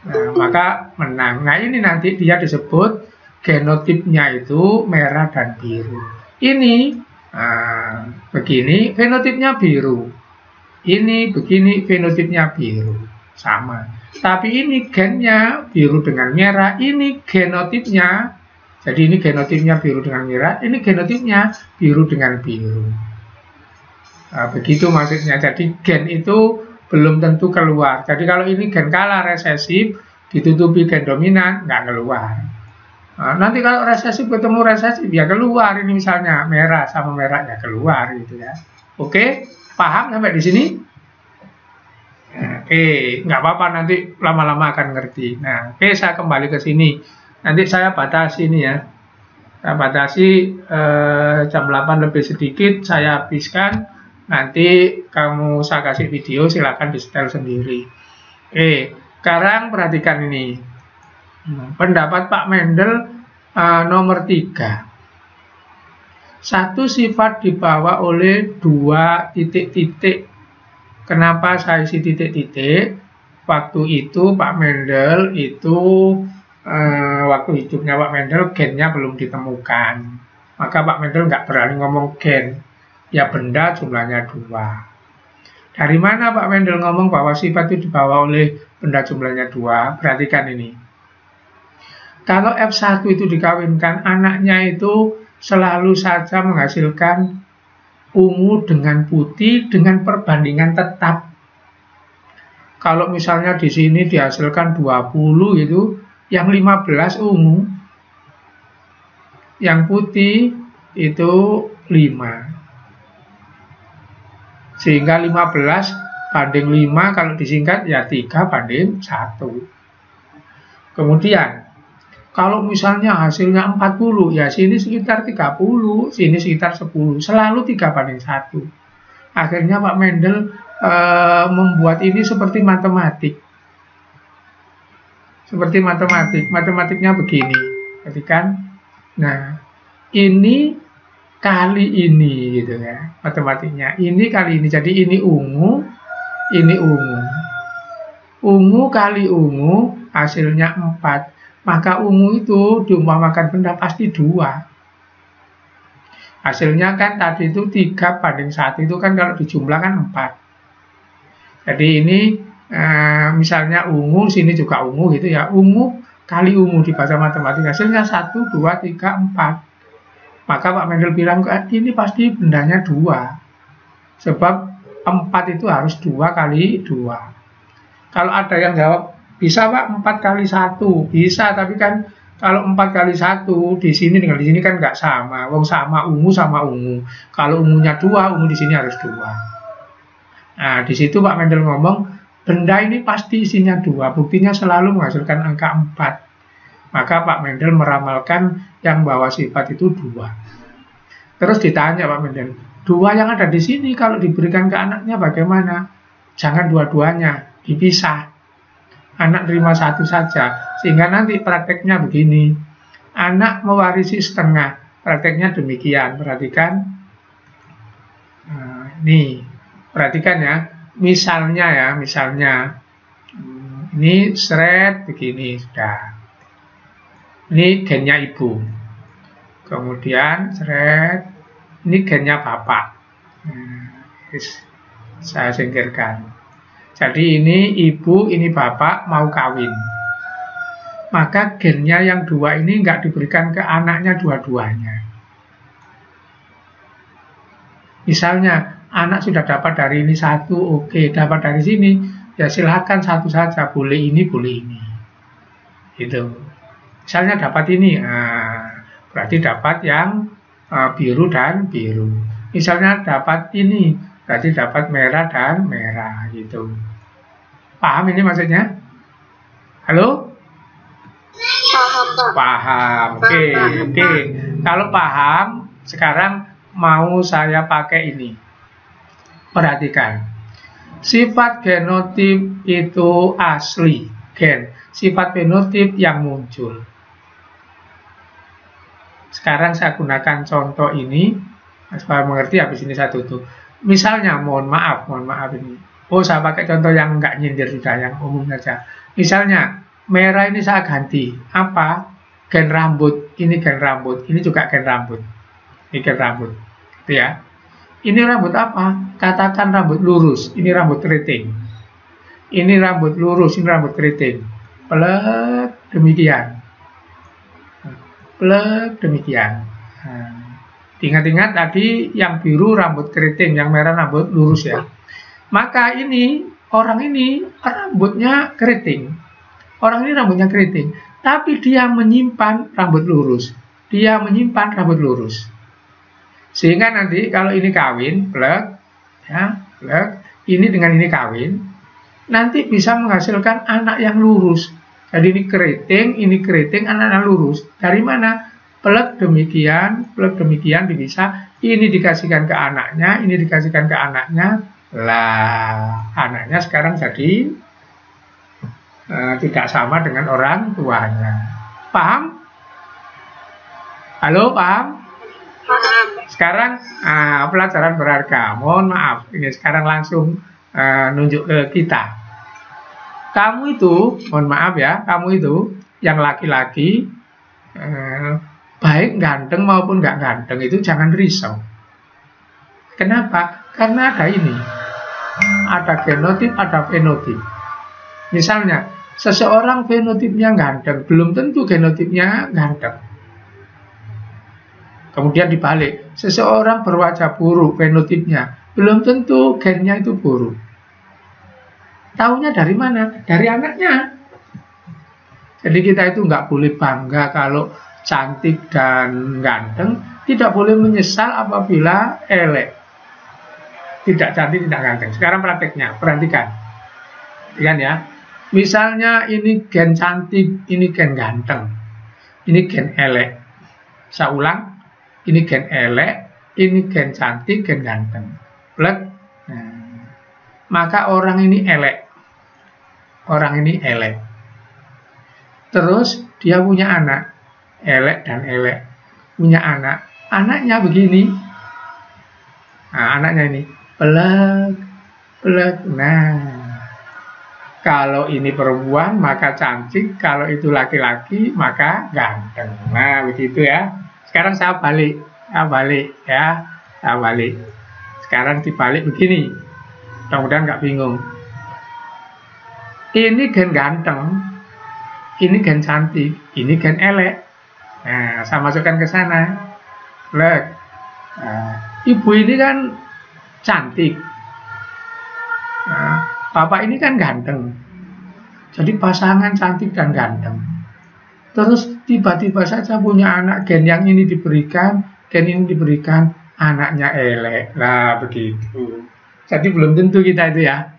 Nah, maka menang. Nah, ini nanti dia disebut genotipnya itu merah dan biru. Ini begini, fenotipnya biru. Ini begini, fenotipnya biru. Sama. Tapi ini gennya biru dengan merah. Ini genotipnya. Jadi ini genotipnya biru dengan merah. Ini genotipnya biru dengan biru. Nah, begitu maksudnya. Jadi gen itu belum tentu keluar. Jadi kalau ini gen kalah resesif, ditutupi gen dominan, nggak keluar. Nah, nanti kalau resesif ketemu resesif, ya keluar. Ini misalnya merah sama merah, ya keluar gitu ya. Oke, paham sampai di sini? Nggak apa-apa, nanti lama-lama akan ngerti. Nah, saya kembali ke sini. Nanti saya batasi ini ya. Saya batasi jam 8 lebih sedikit, saya habiskan. Nanti saya kasih video, silakan di setel sendiri. Sekarang perhatikan ini. Pendapat Pak Mendel nomor 3. Satu sifat dibawa oleh 2 titik-titik. Kenapa saya isi titik-titik? Waktu itu Pak Mendel itu waktu hidupnya Pak Mendel gennya belum ditemukan. Maka Pak Mendel nggak berani ngomong gen. Ya benda jumlahnya 2. Dari mana Pak Mendel ngomong bahwa sifat itu dibawa oleh benda jumlahnya 2? Perhatikan ini. Kalau F1 itu dikawinkan, anaknya itu selalu saja menghasilkan ungu dengan putih dengan perbandingan tetap. Kalau misalnya di sini dihasilkan 20 itu, yang 15 ungu, yang putih itu 5. Sehingga 15 banding 5 kalau disingkat ya 3 banding 1. Kemudian kalau misalnya hasilnya 40, ya sini sekitar 30, sini sekitar 10, selalu 3 banding 1. Akhirnya Pak Mendel membuat ini seperti matematik. Seperti matematik. Matematiknya begini, perhatikan. Nah, ini kali ini gitu ya, matematiknya. Ini kali ini. Jadi ini ungu, ini ungu. Ungu kali ungu hasilnya 4. maka ungu itu diumpamakan benda pasti 2. Hasilnya kan tadi itu 3:1 itu kan kalau dijumlahkan 4. Jadi ini misalnya ungu, sini juga ungu gitu ya. Ungu kali ungu di bahasa matematika hasilnya 1, 2, 3, 4. Maka Pak Mendel bilang ini pasti bendanya 2. Sebab 4 itu harus 2 kali 2. Kalau ada yang jawab, bisa Pak 4 kali 1? Bisa, tapi kan kalau 4 kali 1 di sini dengan di sini kan nggak sama. Wong sama ungu sama ungu. Kalau ungunya 2, ungu di sini harus 2. Nah, di situ Pak Mendel ngomong, benda ini pasti isinya 2. Buktinya selalu menghasilkan angka 4. Maka Pak Mendel meramalkan yang bawa sifat itu 2. Terus ditanya Pak Mendel, 2 yang ada di sini kalau diberikan ke anaknya bagaimana? Jangan dua-duanya, dipisah. Anak terima 1 saja, sehingga nanti prakteknya begini. Anak mewarisi setengah, prakteknya demikian. Perhatikan, nih, perhatikan ya. Misalnya ini seret begini sudah. Ini gennya ibu. Kemudian seret, ini gennya bapak. Saya singkirkan. Jadi ini ibu, ini bapak mau kawin. Maka gennya yang 2 ini nggak diberikan ke anaknya dua-duanya. Misalnya, anak sudah dapat dari ini 1, oke, dapat dari sini, ya silahkan 1 saja, boleh ini, boleh ini. Gitu. Misalnya dapat ini, berarti dapat yang biru dan biru. Misalnya dapat ini, berarti dapat merah dan merah gitu. Paham ini maksudnya? Halo? Paham, Pak. Paham. Oke. Kalau paham, sekarang mau saya pakai ini. Perhatikan. Sifat genotip itu asli, gen. Sifat fenotip yang muncul. Sekarang saya gunakan contoh ini supaya mengerti, habis ini saya tutup. Misalnya, mohon maaf ini. Saya pakai contoh yang nggak nyindir sudah, yang umum saja. Misalnya, merah ini saya ganti. Apa? Gen rambut. Ini gen rambut. Ini juga gen rambut. Ini gen rambut. Gitu ya. Ini rambut apa? Katakan rambut lurus. Ini rambut keriting. Ini rambut lurus. Ini rambut keriting. Plek, demikian. Plek, demikian. Ingat-ingat tadi yang biru rambut keriting, yang merah rambut lurus ya. Maka ini, orang ini rambutnya keriting. Orang ini rambutnya keriting. Tapi dia menyimpan rambut lurus. Dia menyimpan rambut lurus. Sehingga nanti kalau ini kawin, plek, ya, plek, ini dengan ini kawin, nanti bisa menghasilkan anak yang lurus. Jadi ini keriting, anaknya lurus. Dari mana? Plek demikian bisa. Ini dikasihkan ke anaknya, ini dikasihkan ke anaknya. Lah, anaknya sekarang jadi tidak sama dengan orang tuanya. Paham? Halo, paham? Paham. Sekarang pelajaran berharga. Mohon maaf, ini sekarang langsung nunjuk ke kita. Kamu itu, mohon maaf ya, kamu itu yang laki-laki, baik ganteng maupun nggak ganteng itu jangan risau. Kenapa? Karena ada ini. Ada genotip, ada fenotip. Misalnya, seseorang fenotipnya ganteng, belum tentu genotipnya ganteng. Kemudian dibalik, seseorang berwajah buruk fenotipnya, belum tentu gennya itu buruk. Taunya dari mana? Dari anaknya. Jadi kita itu nggak boleh bangga kalau cantik dan ganteng, tidak boleh menyesal apabila elek. Tidak cantik, tidak ganteng. Sekarang prakteknya, perhatikan. Perhatikan ya. Misalnya ini gen cantik, ini gen ganteng. Ini gen elek. Saya ulang, ini gen elek, ini gen cantik, gen ganteng. Plek. Nah, maka orang ini elek. Orang ini elek. Terus dia punya anak. Elek dan elek. Punya anak. Anaknya begini. Nah, anaknya ini. Plek. Plek. Nah. Kalau ini perempuan maka cantik, kalau itu laki-laki maka ganteng. Nah, begitu ya. Sekarang saya balik ya. Saya balik. Sekarang dibalik begini. Mudah-mudahan nggak bingung. Ini gen ganteng, ini gen cantik, ini gen elek. Nah, saya masukkan ke sana. Lihat. Ibu ini kan cantik. Nah, bapak ini kan ganteng. Jadi pasangan cantik dan ganteng. Terus tiba-tiba saja punya anak, gen yang ini diberikan, gen ini diberikan, anaknya elek. Nah, begitu. Jadi belum tentu kita itu ya.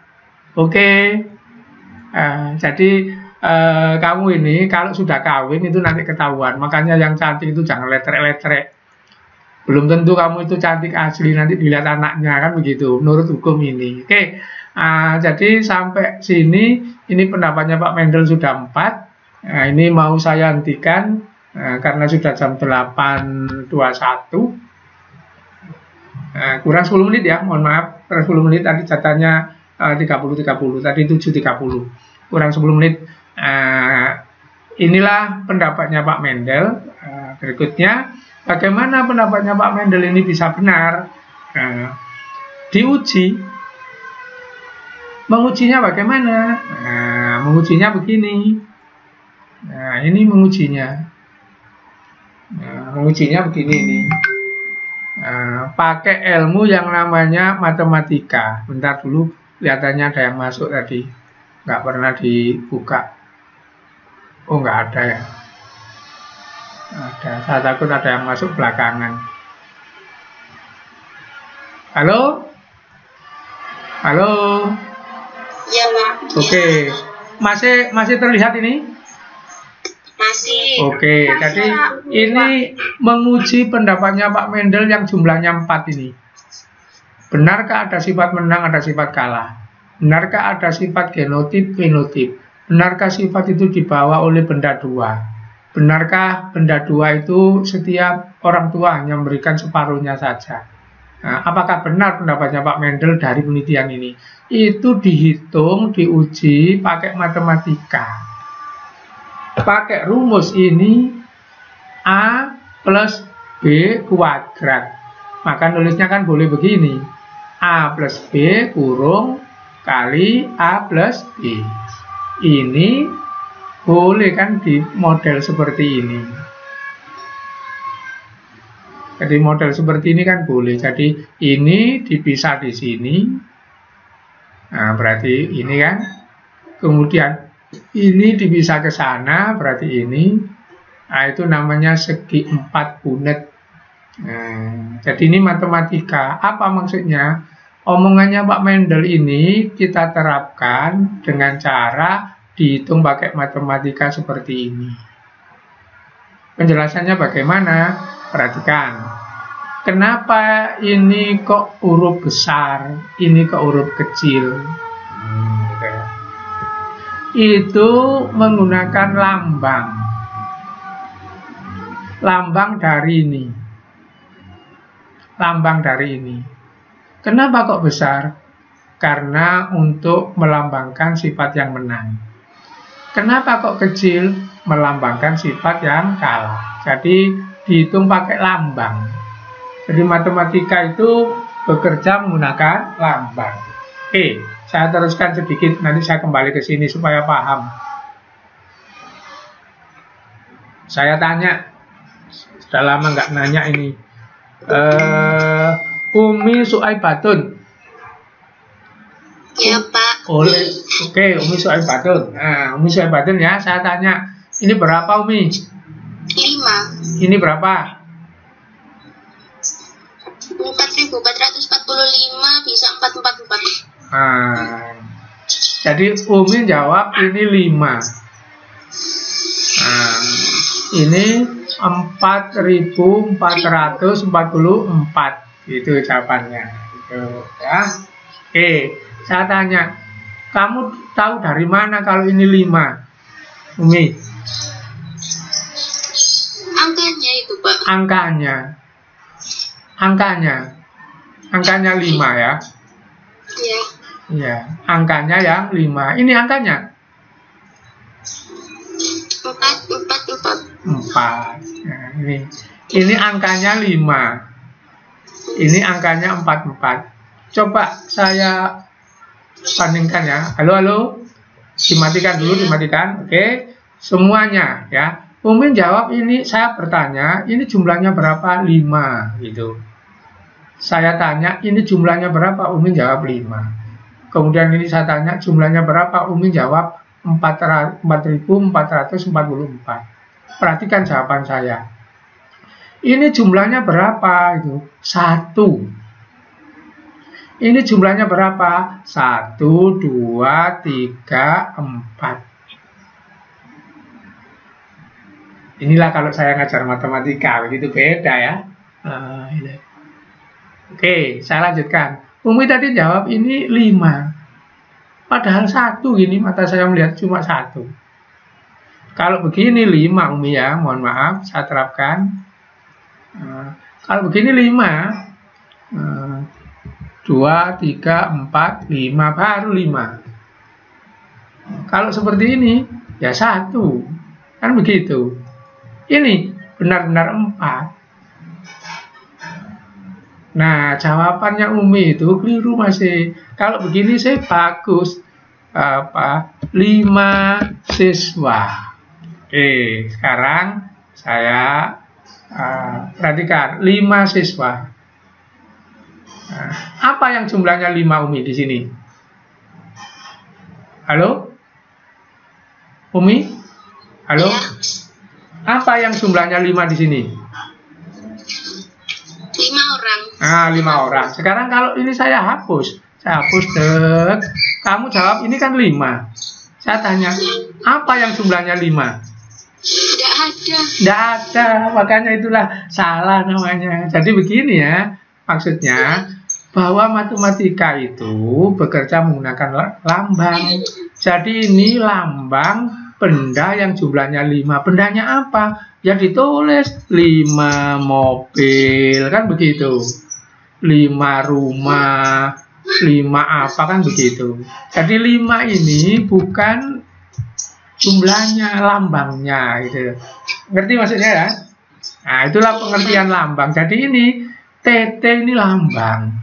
Oke. Jadi kamu ini kalau sudah kawin itu nanti ketahuan. Makanya yang cantik itu jangan letrek-letrek. Belum tentu kamu itu cantik asli, nanti dilihat anaknya, kan begitu menurut hukum ini. Oke. Jadi sampai sini ini pendapatnya Pak Mendel sudah 4. Ini mau saya hentikan karena sudah jam 8.21. Kurang 10 menit ya, mohon maaf, kurang 10 menit. Tadi jatahnya 30, tadi 7.30, kurang 10 menit. Inilah pendapatnya Pak Mendel. Berikutnya, bagaimana pendapatnya Pak Mendel ini bisa benar? Diuji. Mengujinya bagaimana? Mengujinya begini. Nah, ini mengujinya. Mengujinya begini nih. Pakai ilmu yang namanya matematika. Bentar dulu, kelihatannya ada yang masuk tadi. Nggak pernah dibuka. Oh, nggak ada ya. Ada. Saya takut ada yang masuk belakangan. Halo? Halo? Ya, Pak. Oke. Masih terlihat ini? Masih. Oke, jadi ini menguji pendapatnya Pak Mendel yang jumlahnya 4 ini. Benarkah ada sifat menang, ada sifat kalah? Benarkah ada sifat genotip, fenotip? Benarkah sifat itu dibawa oleh benda 2? Benarkah benda 2 itu setiap orang tua hanya memberikan separuhnya saja? Nah, apakah benar pendapatnya Pak Mendel dari penelitian ini? Itu dihitung, diuji pakai matematika. Pakai rumus ini A plus B kuadrat. Maka nulisnya kan boleh begini. A plus B kurung kali A plus B. Ini boleh kan di model seperti ini. Jadi model seperti ini kan boleh. Jadi ini dipisah di sini. Nah, berarti ini kan. Kemudian ini dipisah ke sana, berarti ini. Nah, itu namanya segi 4 bunet. Nah, jadi ini matematika. Apa maksudnya? Omongannya Pak Mendel ini kita terapkan dengan cara dihitung pakai matematika seperti ini. Penjelasannya bagaimana? Perhatikan. Kenapa ini kok huruf besar, ini kok huruf kecil? Itu menggunakan lambang. Lambang dari ini. Lambang dari ini. Kenapa kok besar? Karena untuk melambangkan sifat yang menang. Kenapa kok kecil? Melambangkan sifat yang kalah. Jadi dihitung pakai lambang. Jadi matematika itu bekerja menggunakan lambang. Oke, saya teruskan sedikit, nanti saya kembali ke sini supaya paham. Saya tanya, sudah lama nggak nanya ini. Umi Suaibatun. Ya, Pak. Oke, Umi Suaibatun. Nah, Umi Suaibatun ya, saya tanya, ini berapa Umi? 5. Ini berapa? 4.445 bisa 444. Nah, jadi Umi jawab ini 5. Nah, ini 4.444. Itu jawabannya. Gitu, ya. Oke, saya tanya, kamu tahu dari mana kalau ini 5? Umi? Angkanya itu, Pak. Angkanya 5 ya. Iya. Ya, angkanya yang 5. Ini angkanya 4. Nah, ini angkanya 5. Ini angkanya 44. Coba saya bandingkan ya. Halo, halo. Dimatikan dulu, dimatikan. Oke. Semuanya ya. Umi jawab ini, saya bertanya, ini jumlahnya berapa? 5 gitu. Saya tanya, ini jumlahnya berapa? Umi jawab 5. Kemudian ini saya tanya, jumlahnya berapa? Umi jawab 4.444. Perhatikan jawaban saya. Ini jumlahnya berapa? Itu 1. Ini jumlahnya berapa? 1, 2, 3, 4. Inilah kalau saya ngajar matematika, begitu beda ya. Oke, saya lanjutkan. Umi tadi jawab ini 5. Padahal 1 ini, mata saya melihat cuma 1. Kalau begini 5 Umi ya, mohon maaf, saya terapkan. Kalau begini 5, 2, 3, 4, 5, baru 5. Kalau seperti ini, ya 1. Kan begitu. Ini benar-benar 4. Nah, jawabannya Umi itu keliru masih. Kalau begini sih bagus. 5 siswa. Oke, sekarang saya perhatikan 5 siswa. Nah, apa yang jumlahnya 5 Umi di sini? Halo? Umi? Halo? Apa yang jumlahnya 5 di sini? 5 orang. 5 orang. Sekarang kalau ini saya hapus. Saya hapus, dek. Kamu jawab ini kan 5. Saya tanya, apa yang jumlahnya 5? Tidak ada. Tidak ada, makanya itulah salah namanya. Jadi begini ya, maksudnya bahwa matematika itu bekerja menggunakan lambang. Jadi ini lambang benda yang jumlahnya 5. Bendanya apa? Ya ditulis 5 mobil, kan begitu. 5 rumah, 5 apa, kan begitu. Jadi 5 ini bukan jumlahnya, lambangnya gitu. Ngerti maksudnya ya? Nah, itulah pengertian lambang. Jadi ini TT ini lambang.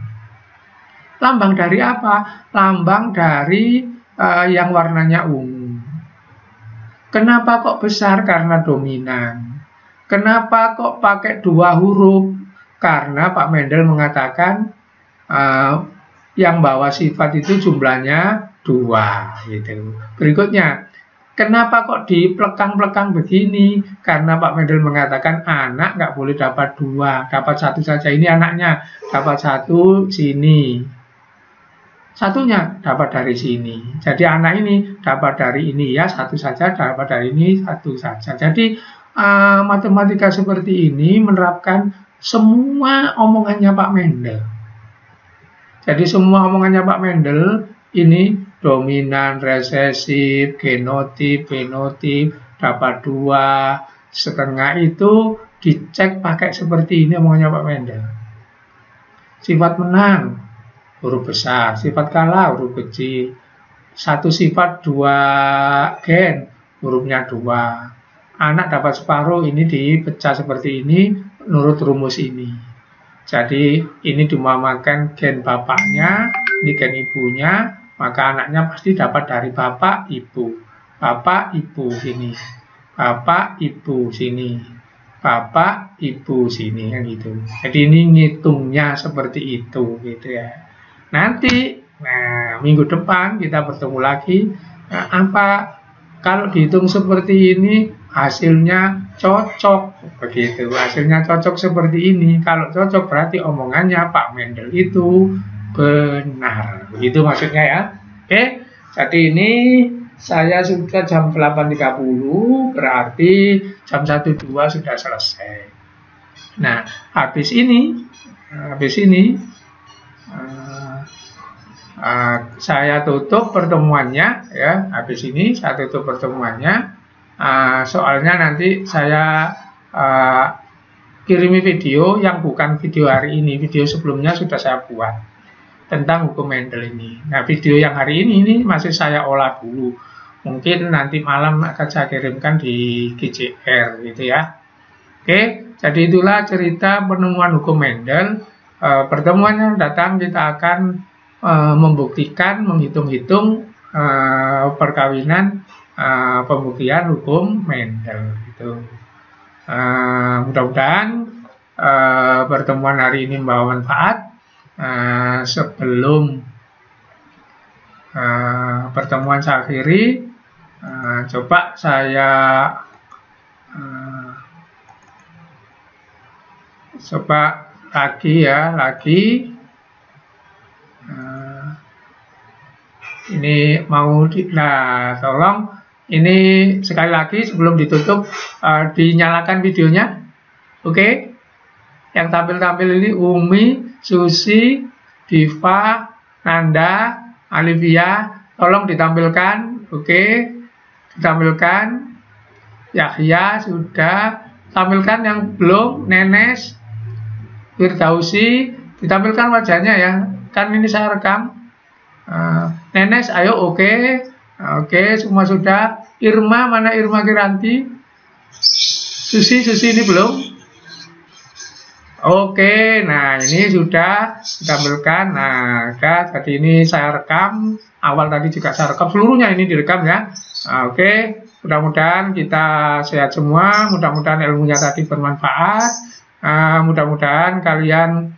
Lambang dari apa? Lambang dari yang warnanya ungu. Kenapa kok besar? Karena dominan. Kenapa kok pakai 2 huruf? Karena Pak Mendel mengatakan yang bawa sifat itu jumlahnya 2 gitu. Berikutnya, kenapa kok diplekang-plekang begini? Karena Pak Mendel mengatakan anak nggak boleh dapat 2, dapat 1 saja. Ini anaknya, dapat 1 sini. Satunya dapat dari sini. Jadi anak ini dapat dari ini ya, 1 saja, dapat dari ini 1 saja. Jadi matematika seperti ini menerapkan semua omongannya Pak Mendel. Jadi semua omongannya Pak Mendel ini dominan, resesif, genotip, fenotip, dapat 2, setengah itu dicek pakai seperti ini omongannya Pak Mendel. Sifat menang, huruf besar, sifat kalah, huruf kecil. 1 sifat 2 gen, hurufnya 2. Anak dapat separuh, ini dipecah seperti ini menurut rumus ini. Jadi ini dimamakan gen bapaknya, ini gen ibunya, maka anaknya pasti dapat dari bapak, ibu. Bapak, ibu sini. Bapak, ibu sini. Bapak, ibu sini, kan gitu. Jadi ini ngitungnya seperti itu gitu ya. Nanti, minggu depan kita bertemu lagi. Apa kalau dihitung seperti ini hasilnya cocok, begitu. Hasilnya cocok seperti ini. Kalau cocok berarti omongannya Pak Mendel itu benar. Begitu maksudnya ya. Oke, jadi ini saya sudah jam 8.30, berarti jam 1.02 sudah selesai. Nah, habis ini saya tutup pertemuannya ya. Habis ini saya tutup pertemuannya. Soalnya nanti saya kirimi video yang bukan video hari ini, video sebelumnya sudah saya buat. tentang hukum Mendel ini. Nah, video yang hari ini masih saya olah dulu. Mungkin nanti malam akan saya kirimkan di GCR gitu ya. Oke, jadi itulah cerita penemuan hukum Mendel. Pertemuan yang datang kita akan membuktikan, menghitung-hitung perkawinan, pembuktian hukum Mendel gitu. Mudah-mudahan pertemuan hari ini membawa manfaat. Sebelum pertemuan saya akhiri, coba saya coba lagi ini mau tolong ini sekali lagi sebelum ditutup dinyalakan videonya. Oke. Yang tampil-tampil ini Umi, Susi, Diva, Nanda, Alivia, tolong ditampilkan. Oke. Ditampilkan. Yahya sudah. Tampilkan yang belum, Nenes, Firdausi, ditampilkan wajahnya ya. Kan ini saya rekam. Nenes, ayo, oke. Oke, semua sudah. Irma, mana Irma Kiranti? Susi ini belum. Oke, nah ini sudah ditampilkan. Nah, tadi ini saya rekam. Awal tadi juga saya rekam. Seluruhnya ini direkam ya. Oke, mudah-mudahan kita sehat semua. Mudah-mudahan ilmunya tadi bermanfaat. Mudah-mudahan kalian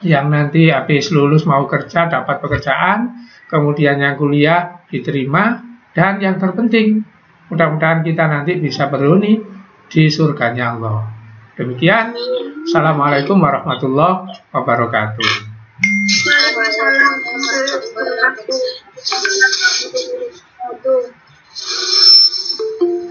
yang nanti habis lulus mau kerja dapat pekerjaan. Kemudian yang kuliah diterima. Dan yang terpenting, mudah-mudahan kita nanti bisa beruni di surganya Allah. Demikian. Assalamualaikum warahmatullahi wabarakatuh. Waalaikumsalam warahmatullahi wabarakatuh.